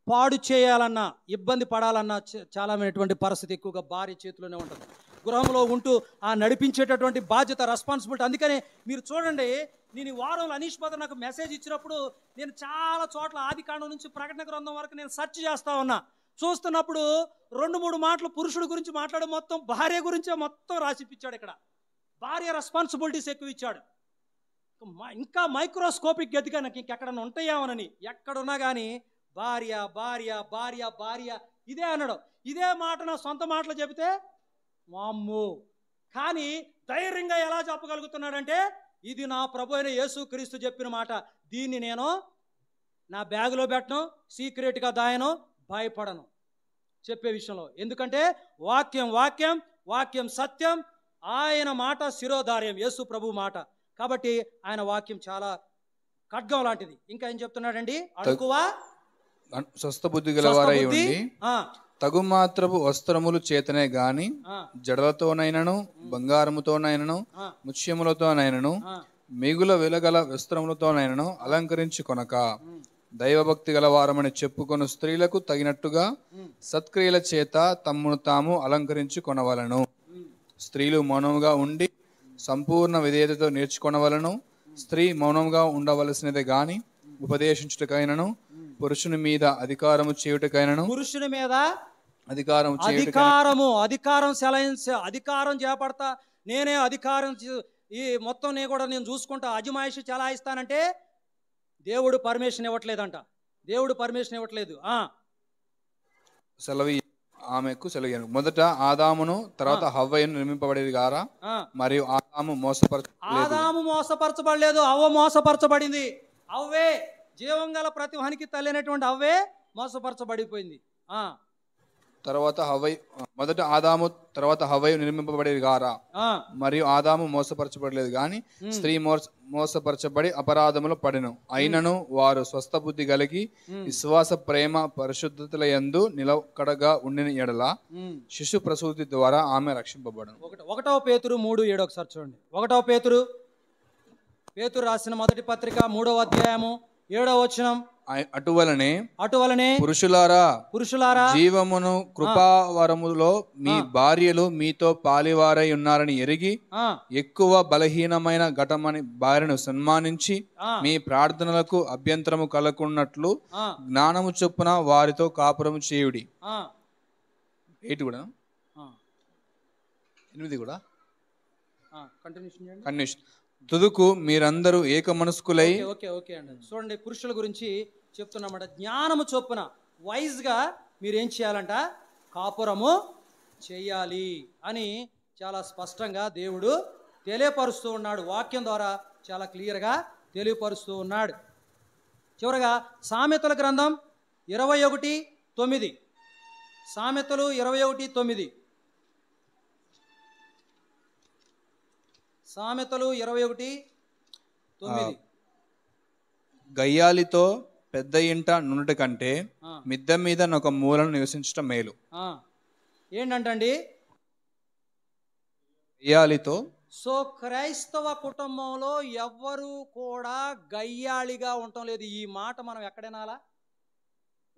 పాడు చేయాలన్నా, ఇబ్బంది పడాలన్నా చాలామైనటువంటి పరిస్థితి ఎక్కువగా భార్య చేతిలోనే ఉంటుంది. గృహంలో ఉంటూ ఆ నడిపించేటటువంటి బాధ్యత, రెస్పాన్సిబిలిటీ. అందుకనే మీరు చూడండి, నేను ఈ వారంలో అనీష్ బాదర్ నాకు మెసేజ్ ఇచ్చినప్పుడు నేను చాలా చోట్ల ఆదికాండం నుంచి ప్రకటన గ్రంథం వరకు నేను సెర్చ్ చేస్తా ఉన్నా. చూస్తున్నప్పుడు 2-3 మాటలు పురుషుడు గురించి మాట్లాడే, మొత్తం భార్య గురించే మొత్తం రాసిపించాడు. ఇక్కడ భార్య రెస్పాన్సిబిలిటీస్ ఎక్కువ ఇచ్చాడు. ఇంకా మైక్రోస్కోపిక్ గదిగా నాకు ఇంకెక్కడన్నా ఉంటాయేమోనని, ఎక్కడున్నా కానీ భార్య భార్య భార్య భార్య ఇదే అన్నాడు. ఇదే మాట నా సొంత మాటలు చెబితే వామ్మో. కానీ ధైర్యంగా ఎలా చెప్పగలుగుతున్నాడంటే, ఇది నా ప్రభు అయిన యేసు క్రీస్తు చెప్పిన మాట, దీన్ని నేను నా బ్యాగులో పెట్టను, సీక్రెట్గా దాయను, భయపడను చెప్పే విషయంలో. ఎందుకంటే వాక్యం వాక్యం వాక్యం సత్యం, ఆయన మాట శిరోధార్యం, యేసు ప్రభు మాట. కాబట్టి ఆయన వాక్యం చాలా ఖడ్గం లాంటిది. ఇంకా ఏం చెప్తున్నాడండి? అడుగువా
స్వస్థ బుద్ధి గలవారై ఉండి తగు మాత్రపు వస్త్రములు చేతనే గాని జడలతోనైనను బంగారముతోనైనను ముత్యములతోనైనను మిగుల వెలగల వస్త్రములతోనైనను అలంకరించి కొనక దైవభక్తి గలవారమని చెప్పుకొను స్త్రీలకు తగినట్టుగా సత్క్రియల చేత తమ్మును తాము అలంకరించి కొనవలను. స్త్రీలు మౌనముగా ఉండి సంపూర్ణ విధేయతతో నేర్చుకొనవలను. స్త్రీ మౌనంగా ఉండవలసినదే గాని ఉపదేశించుటకైనను, పురుషుని మీద అధికారము చేయుటకైనను,
పురుషుని మీద అధికారం చేపడతా, నేనే అధికారం, ఈ మొత్తం నేను కూడా నేను చూసుకుంటా, అజమాయిషి చలాయిస్తానంటే దేవుడు పర్మిషన్ ఇవ్వట్లేదంట. దేవుడు పర్మిషన్ ఇవ్వట్లేదు.
ఆమెకు సెలవు. మొదట ఆదామును తర్వాత హవ్వయును నిర్మింపబడేది గారా, మరియు ఆదాము
మోసపరచబడలేదు, అవ్వ మోసపరచబడింది. అవ్వే జీవం గల ప్రతి వానికి తల్లి అయినటువంటి అవ్వే మోసపరచబడిపోయింది.
మొదట ఆదాము తర్వాత హవ్వయు నిర్మింపబడేది గారా, మరియు ఆదాము మోసపరచబడలేదు గాని స్త్రీ మోసపరచబడి అపరాధములు పడెను. అయినను వారు స్వస్థ బుద్ధి కలిగి విశ్వాస ప్రేమ పరిశుద్ధతల యందు నిలకడగా ఉండిన ఎడల శిశు ప్రసూతి ద్వారా ఆమె రక్షింపబడను.
1 పేతురు 3:7 ఒకసారి చూడండి. 1 పేతురు రాసిన మొదటి పత్రిక 3వ అధ్యాయము 7వ వచనం.
అటువలనే పురుషులారా జీవమును కృపావరములో మీ భార్యలు మీతో పాలివారై ఉన్నారని ఎరిగి ఎక్కువ బలహీనమైన ఘటమని భార్యను సన్మానించి మీ ప్రార్థనలకు అభ్యంతరము కలగకున్నట్లు జ్ఞానము చొప్పున వారితో కాపురము చేయుడి. 8 కూడా 8 కూడా కంటిన్యూషన్. తుదుకు మీరందరూ ఏక మనస్కులై.
ఓకే అండి. చూడండి, పురుషుల గురించి చెప్తున్నమాట. జ్ఞానము చొప్పున వైజ్ గా మీరేం చేయాలంట, కాపురము చేయాలి అని చాలా స్పష్టంగా దేవుడు తెలియపరుస్తూ ఉన్నాడు. వాక్యం ద్వారా చాలా క్లియర్గా తెలియపరుస్తూ ఉన్నాడు. చివరగా సామెతల గ్రంథం 21:9. సామెతలు 21:9. సామెతలు 21:9.
గయ్యాలితో పెద్ద ఇంట నుండుట కంటే మిద్దె మీద ఒక మూలను నివసించటం మేలు.
ఏంటంటండి
గయ్యాలితో?
సో క్రైస్తవ కుటుంబంలో ఎవ్వరూ కూడా గయ్యాళిగా ఉండటం లేదు. ఈ మాట మనం ఎక్కడైనా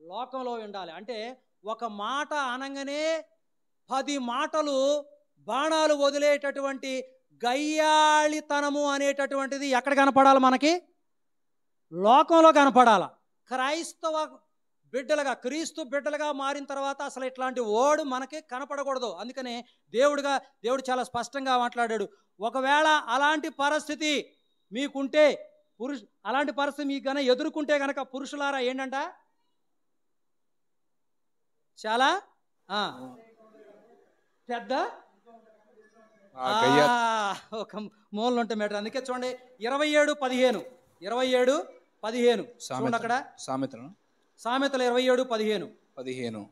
లోకంలో ఉండాలి అంటే ఒక మాట అనగానే 10 మాటలు బాణాలు వదిలేటటువంటి గయ్యాళితనము అనేటటువంటిది ఎక్కడ కనపడాలి? మనకి లోకంలో కనపడాల. క్రైస్తవ బిడ్డలుగా, క్రీస్తు బిడ్డలుగా మారిన తర్వాత అసలు ఇట్లాంటి ఓడు మనకి కనపడకూడదు. అందుకనే దేవుడు చాలా స్పష్టంగా మాట్లాడాడు. ఒకవేళ అలాంటి పరిస్థితి మీకుంటే, అలాంటి పరిస్థితి మీకు గన ఎదుర్కొంటే గనక పురుషులారా ఏంటంట, చాలా పెద్ద ఒక మూలలు ఉంటే మేటర్. అందుకే చూడండి 27:15. 27:15 చూడండి అక్కడ. సామెతలు 27:15.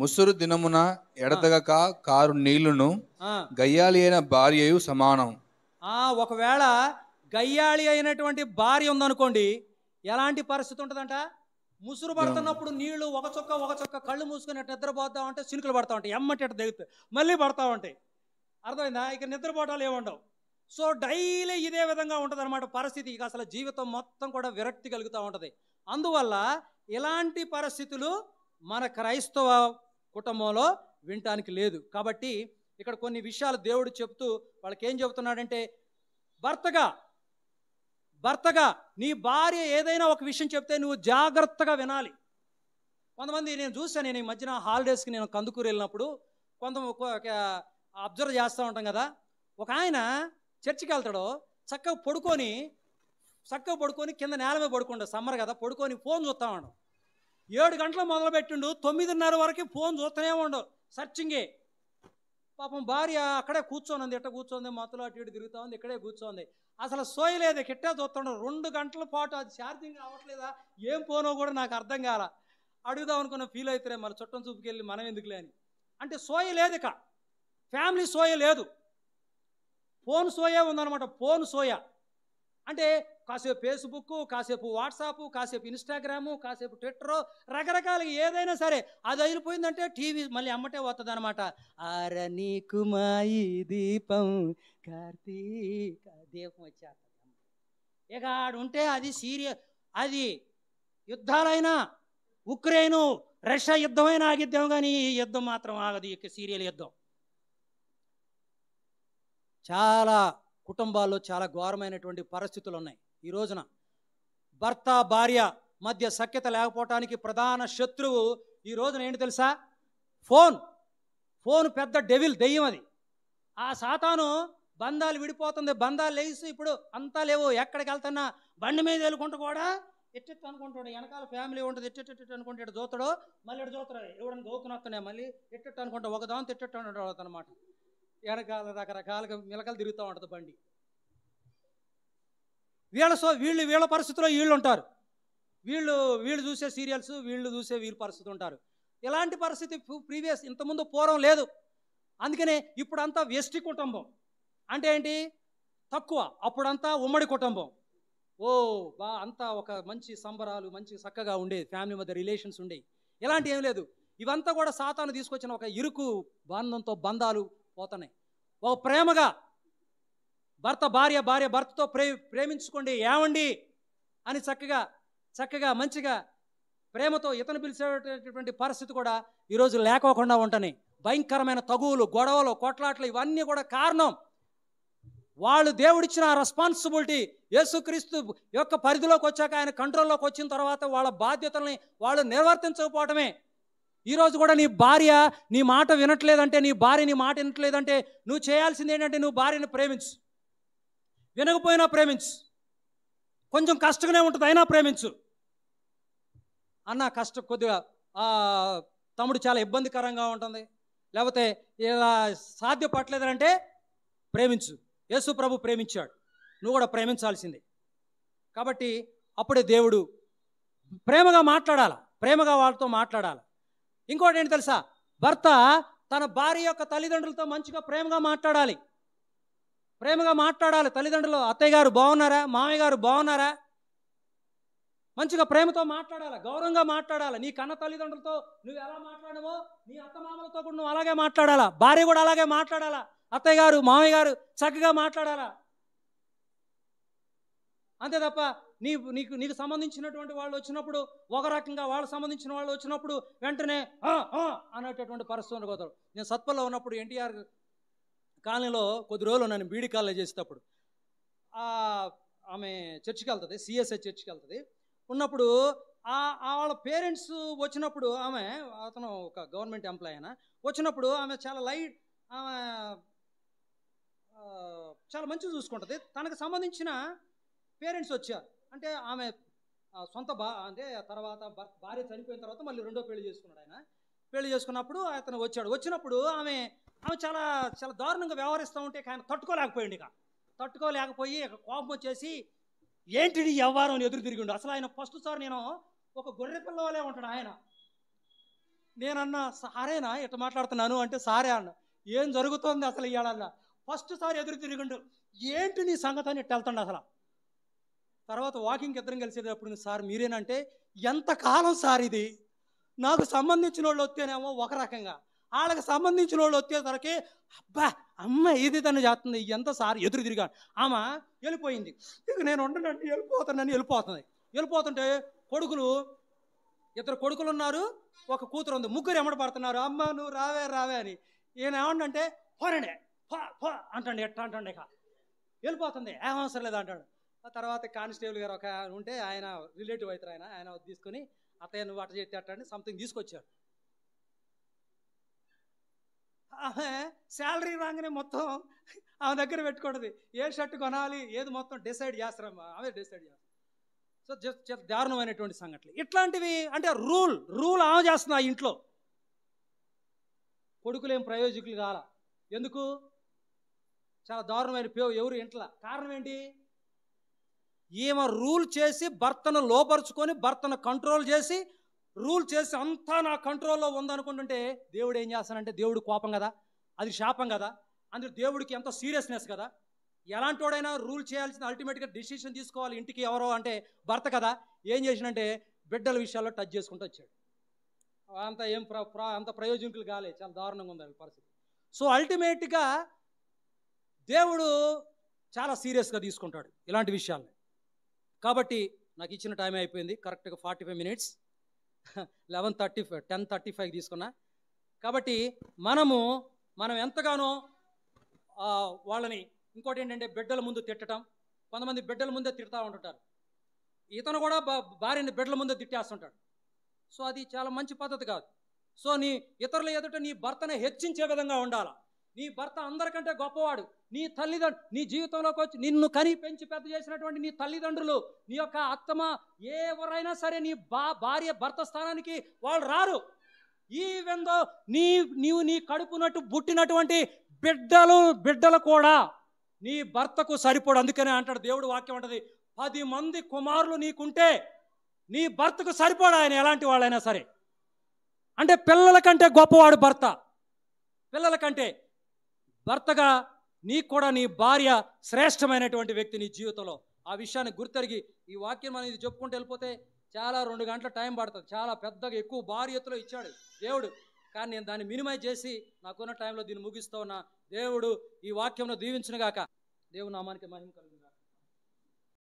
ముసురు దినమున ఎడతెగక కారు నీళ్లును గయ్యాలి అయిన భార్యయు సమానం.
ఒకవేళ గయ్యాళి అయినటువంటి భార్య ఉందనుకోండి, ఎలాంటి పరిస్థితి ఉంటుందంట? ముసురు పడుతున్నప్పుడు నీళ్లు ఒక చొక్క కళ్ళు మూసుకుని నిద్రపోతా ఉంటే చినుకులు పడతా ఉంటాయి, ఎమ్మటి దిగుతాయి, మళ్ళీ పడతా ఉంటాయి. అర్థమైందా? ఇక నిద్రపోవటాలు ఏముండవు. సో డైలీ ఇదే విధంగా ఉంటుంది అనమాట పరిస్థితి. ఇక అసలు జీవితం మొత్తం కూడా విరక్తి కలుగుతూ ఉంటుంది. అందువల్ల ఇలాంటి పరిస్థితులు మన క్రైస్తవ కుటుంబంలో వినటానికి లేదు. కాబట్టి ఇక్కడ కొన్ని విషయాలు దేవుడు చెప్తూ వాళ్ళకి ఏం చెబుతున్నాడంటే, భర్తగా నీ భార్య ఏదైనా ఒక విషయం చెప్తే నువ్వు జాగ్రత్తగా వినాలి. కొంతమంది నేను చూసాను, నేను ఈ మధ్యన హాలిడేస్కి నేను కందుకూరు వెళ్ళినప్పుడు అబ్జర్వ్ చేస్తూ ఉంటాం కదా. ఒక ఆయన చర్చికి వెళ్తాడు, చక్కగా పడుకొని కింద నేల మీద పడుకుంటాడు, సమ్మర్ కదా, పడుకొని ఫోన్ చూస్తూ ఉండవు. 7 గంటలు మొదలు పెట్టిండు, 9:30 వరకు ఫోన్ చూస్తూనే ఉండవు, సర్చింగే. పాపం భార్య అక్కడే కూర్చొని ఎట్ట కూర్చోంది, మొత్తలో అటు ఇటు తిరుగుతూ ఉంది, ఇక్కడే కూర్చోంది, అసలు సోయలేదు, కిట్టే చూస్తుండవు. 2 గంటల పాటు అది ఛార్జింగ్ అవ్వట్లేదా, ఏం ఫోనో కూడా నాకు అర్థం కాల. అడుగుదాం అనుకున్న ఫీల్ అవుతారే, మన చుట్టం చూపుకెళ్ళి మనం ఎందుకులే అని. అంటే సోయ లేదు, ఇక ఫ్యామిలీ సోయ లేదు, ఫోన్ సోయే ఉందన్నమాట. ఫోన్ సోయ అంటే కాసేపు ఫేస్బుక్, కాసేపు వాట్సాప్, కాసేపు ఇన్స్టాగ్రాము, కాసేపు ట్విట్టరు, రకరకాలుగా ఏదైనా సరే అది అయిపోయిందంటే టీవీ మళ్ళీ అమ్మటే వస్తుంది అనమాట. అర నీకు మాయి దీపం కార్తీక దీపం వచ్చేస్తుంది. ఇక ఆడుంటే అది అది యుద్ధాలైనా, ఉక్రెయిన్ రష్యా యుద్ధమైనా ఆగిద్దాం, కానీ ఈ యుద్ధం మాత్రం ఆగదు. ఇక సీరియల్ యుద్ధం. చాలా కుటుంబాల్లో చాలా ఘోరమైనటువంటి పరిస్థితులు ఉన్నాయి ఈ రోజున. భర్త భార్య మధ్య సఖ్యత లేకపోవటానికి ప్రధాన శత్రువు ఈ రోజున ఏంటి తెలుసా? ఫోన్ పెద్ద దెయ్యం అది. ఆ సాతాను బంధాలు విడిపోతుంది, బంధాలు లేసి ఇప్పుడు అంతా లేవు. ఎక్కడికి వెళ్తున్నా బండి మీద వెళ్ళుకుంటూ కూడా ఎట్టెట్టు అనుకుంటాడు, వెనకాల ఫ్యామిలీ ఉంటుంది, ఎట్టెట్టు అనుకుంటాడు, చూస్తాడు, మళ్ళీ ఎటు చూస్తాడు, ఎవడని గోకుని వస్తున్నాయి, మళ్ళీ ఎట్టెట్టు అనుకుంటాడు, ఒకదాని తిట్టెట్టు అంటాడు అనమాట. వెనకాల రకరకాలుగా మిలకలు తిరుగుతూ ఉంటుంది బండి. వీళ్ళ పరిస్థితిలో వీళ్ళు ఉంటారు, వీళ్ళు చూసే సీరియల్స్, వీళ్ళు చూసే వీళ్ళ పరిస్థితి ఉంటారు. ఇలాంటి పరిస్థితి ఇంతకుముందు పూర్వం లేదు. అందుకనే ఇప్పుడంతా వ్యష్టి కుటుంబం అంటే ఏంటి, తక్కువ. అప్పుడంతా ఉమ్మడి కుటుంబం. అంతా ఒక మంచి సంబరాలు, మంచి చక్కగా ఉండేది, ఫ్యామిలీ మధ్య రిలేషన్స్ ఉండేవి. ఇలాంటి ఏం లేదు. ఇవంతా కూడా సాతాను తీసుకొచ్చిన ఒక ఇరుకు బంధంతో బంధాలు పోతున్నాయి. ఒక ప్రేమగా భార్య భర్తతో ప్రేమించుకోండి ఏమండి అని చక్కగా మంచిగా ప్రేమతో ఇతను పిలిచేటటువంటి పరిస్థితి కూడా ఈరోజు లేకోకుండా ఉంటున్నాయి. భయంకరమైన తగువులు, గొడవలు, కొట్లాట్లు ఇవన్నీ కూడా కారణం వాళ్ళు దేవుడిచ్చిన రెస్పాన్సిబిలిటీ యేసుక్రీస్తు యొక్క పరిధిలోకి వచ్చాక, ఆయన కంట్రోల్లోకి వచ్చిన తర్వాత వాళ్ళ బాధ్యతల్ని వాళ్ళు నిర్వర్తించకపోవటమే. ఈరోజు కూడా నీ భార్య నీ మాట వినట్లేదంటే, నీ భార్య నీ మాట వినట్లేదంటే నువ్వు చేయాల్సింది ఏంటంటే, నువ్వు భార్యని ప్రేమించు. వినకపోయినా ప్రేమించు, కొంచెం కష్టంగానే ఉంటుంది అయినా ప్రేమించు. అన్న కొద్దిగా తమ్ముడు చాలా ఇబ్బందికరంగా ఉంటుంది, లేకపోతే ఇలా సాధ్యపడలేదంటే ప్రేమించు. యేసు ప్రభు ప్రేమించాడు, నువ్వు కూడా ప్రేమించాల్సిందే. కాబట్టి అప్పుడే దేవుడు ప్రేమగా మాట్లాడాలి, ప్రేమగా వాళ్ళతో మాట్లాడాలి. ఇంకోటి ఏంటి తెలుసా, భర్త తన భార్య యొక్క తల్లిదండ్రులతో మంచిగా ప్రేమగా మాట్లాడాలి. తల్లిదండ్రులు, అత్తయ్య గారు బాగున్నారా, మామయ్య గారు బాగున్నారా, మంచిగా ప్రేమతో మాట్లాడాలి, గౌరవంగా మాట్లాడాలి. నీ కన్న తల్లిదండ్రులతో నువ్వు ఎలా మాట్లాడవో నీ అత్తమామలతో కూడా నువ్వు అలాగే మాట్లాడాలా. భార్య కూడా అలాగే మాట్లాడాలా, అత్తయ్య గారు మామయ్య గారు చక్కగా మాట్లాడాలా. అంతే తప్ప నీకు సంబంధించినటువంటి వాళ్ళు వచ్చినప్పుడు ఒక రకంగా, వాళ్ళకి సంబంధించిన వాళ్ళు వచ్చినప్పుడు వెంటనే అనేటటువంటి పరిస్థితి ఉండకూడదు. నేను సత్పల్లో ఉన్నప్పుడు ఎన్టీఆర్ కాలనీలో కొద్ది రోజులు నేను బీడీ కాలేజ్ చేసేటప్పుడు ఆమె చర్చికి వెళ్తుంది, సిఎస్ఐ చర్చికి వెళ్తుంది. ఉన్నప్పుడు వాళ్ళ పేరెంట్స్ వచ్చినప్పుడు, అతను ఒక గవర్నమెంట్ ఎంప్లాయ్ అయినా వచ్చినప్పుడు ఆమె చాలా ఆమె చాలా మంచిగా చూసుకుంటుంది. తనకు సంబంధించిన పేరెంట్స్ వచ్చారు అంటే, ఆమె సొంత అంటే తర్వాత భార్య చనిపోయిన తర్వాత మళ్ళీ రెండో పెళ్లి చేసుకున్నాడు. ఆయన పెళ్లి చేసుకున్నప్పుడు అతను వచ్చినప్పుడు ఆమె చాలా చాలా దారుణంగా వ్యవహరిస్తూ ఉంటే ఆయన తట్టుకోలేకపోయి కోపం వచ్చేసి, ఏంటి వ్యవహారం అని ఎదురు తిరిగిండు. అసలు ఆయన ఫస్ట్ సార్ నేను ఒక గొర్రె పిల్లవాలే ఉంటాడు ఆయన. నేనన్నా సారేనా ఇట్లా మాట్లాడుతున్నాను అంటే, సారే అన్న. ఏం జరుగుతుంది అసలు ఇవాళ, ఫస్ట్ సార్ ఎదురు తిరిగిండు, ఏంటి నీ సంగతి అని ఇట్లా వెళ్తాడు. అసలు తర్వాత వాకింగ్కి ఇద్దరం కలిసేటప్పుడు, సార్ మీరేనంటే, ఎంతకాలం సార్ ఇది, నాకు సంబంధించిన వాళ్ళు వస్తేనేమో ఒక రకంగా, వాళ్ళకి సంబంధించిన వాళ్ళు వచ్చేసరికి అబ్బా అమ్మ ఇది తను చేస్తుంది, ఎంత సార్ ఎదురు తిరిగాను. ఆమె వెళ్ళిపోయింది. ఇక నేను ఉండనండి వెళ్ళిపోతుంటే ఇద్దరు కొడుకులు ఉన్నారు, ఒక కూతురు ఉంది, ముగ్గురు ఎమ్మడి పడుతున్నారు. అమ్మ నువ్వు రావే అని. ఈయన ఏమంటే పోరండి అంటండి, ఎట్లా అంటండి, ఇక వెళ్ళిపోతుంది, ఏం అవసరం లేదు అంటాడు. ఆ తర్వాత కానిస్టేబుల్ గారు ఒక ఉంటే, ఆయన రిలేటివ్ అవుతారు, ఆయన తీసుకొని అత్తయ్య నువ్వు అట్ట చేస్తే అట్టండి సంథింగ్ తీసుకొచ్చాడు. శాలరీ రాగానే మొత్తం ఆమె దగ్గర పెట్టుకోండి, ఏ షర్ట్ కొనాలి ఏది మొత్తం డిసైడ్ చేస్తారమ్మా, ఆమె డిసైడ్ చేస్తారు. సో దారుణమైనటువంటి సంఘటనలు ఇట్లాంటివి. అంటే రూల్ ఆమె చేస్తుంది ఆ ఇంట్లో. కొడుకులేం ప్రయోజకులు కాల. ఎందుకు? చాలా దారుణమైన ఎవరు ఇంట్లో. కారణం ఏంటి? ఈమె రూల్ చేసి భర్తను లోపరుచుకొని, భర్తను కంట్రోల్ చేసి, రూల్ చేసి అంతా నా కంట్రోల్లో ఉందనుకుంటుంటే, దేవుడు ఏం చేస్తానంటే, దేవుడు కోపం కదా, అది శాపం కదా, అందులో దేవుడికి ఎంత సీరియస్నెస్ కదా. ఎలాంటి వాడైనా రూల్ చేయాల్సిన అల్టిమేట్గా డిసిషన్ తీసుకోవాలి ఇంటికి ఎవరో అంటే భర్త కదా. ఏం చేసినంటే బిడ్డల విషయాల్లో టచ్ చేసుకుంటూ వచ్చాడు. అంత ప్రయోజకులు కాలే, చాలా దారుణంగా ఉంది పరిస్థితి. సో అల్టిమేట్గా దేవుడు చాలా సీరియస్గా తీసుకుంటాడు ఇలాంటి విషయాల్ని. కాబట్టి నాకు ఇచ్చిన టైం అయిపోయింది, కరెక్ట్గా 45 minutes, 10:35 తీసుకున్నా. కాబట్టి మనం ఎంతగానో వాళ్ళని, ఇంకోటి ఏంటంటే బిడ్డల ముందు తిట్టడం. కొంతమంది బిడ్డల ముందే తిడతా ఉంటుంటారు. ఇతను కూడా భార్యని బిడ్డల ముందే తిట్టేస్తుంటాడు. సో అది చాలా మంచి పద్ధతి కాదు. సో ఇతరుల ఎదుట నీ భర్తను హెచ్చించే విధంగా ఉండాలా, నీ భర్త అందరికంటే గొప్పవాడు. నీ తల్లిదండ్రులు నీ జీవితంలోకి వచ్చి నిన్ను కని పెంచి పెద్ద చేసినటువంటి నీ తల్లిదండ్రులు, నీ యొక్క అత్తమ, ఎవరైనా సరే నీ భార్య భర్త స్థానానికి వాళ్ళు రారు. ఈవెందో నీవు నీ కడుపునట్టు పుట్టినటువంటి బిడ్డలు కూడా నీ భర్తకు సరిపోడు. అందుకనే అంటాడు దేవుడు, వాక్యం అంటది, 10 మంది కుమారులు నీకుంటే నీ భర్తకు సరిపోడు ఆయన, ఎలాంటి వాళ్ళైనా సరే. అంటే పిల్లల కంటే గొప్పవాడు భర్త. పిల్లల కంటే భర్తగా నీకు కూడా నీ భార్య శ్రేష్టమైనటువంటి వ్యక్తి నీ జీవితంలో. ఆ విషయాన్ని గుర్తెరిగి ఈ వాక్యం అనేది చెప్పుకుంటూ వెళ్ళిపోతే చాలా 2 గంటల టైం పడుతుంది. చాలా పెద్దగా ఎక్కువ భారీ ఎత్తులో ఇచ్చాడు దేవుడు. కానీ నేను దాన్ని మినిమైజ్ చేసి నాకున్న టైంలో దీన్ని ముగిస్తూ ఉన్నా. దేవుడు ఈ వాక్యంలో దీవించునుగాక. దేవుని నామానికి మహిమ కలుగును.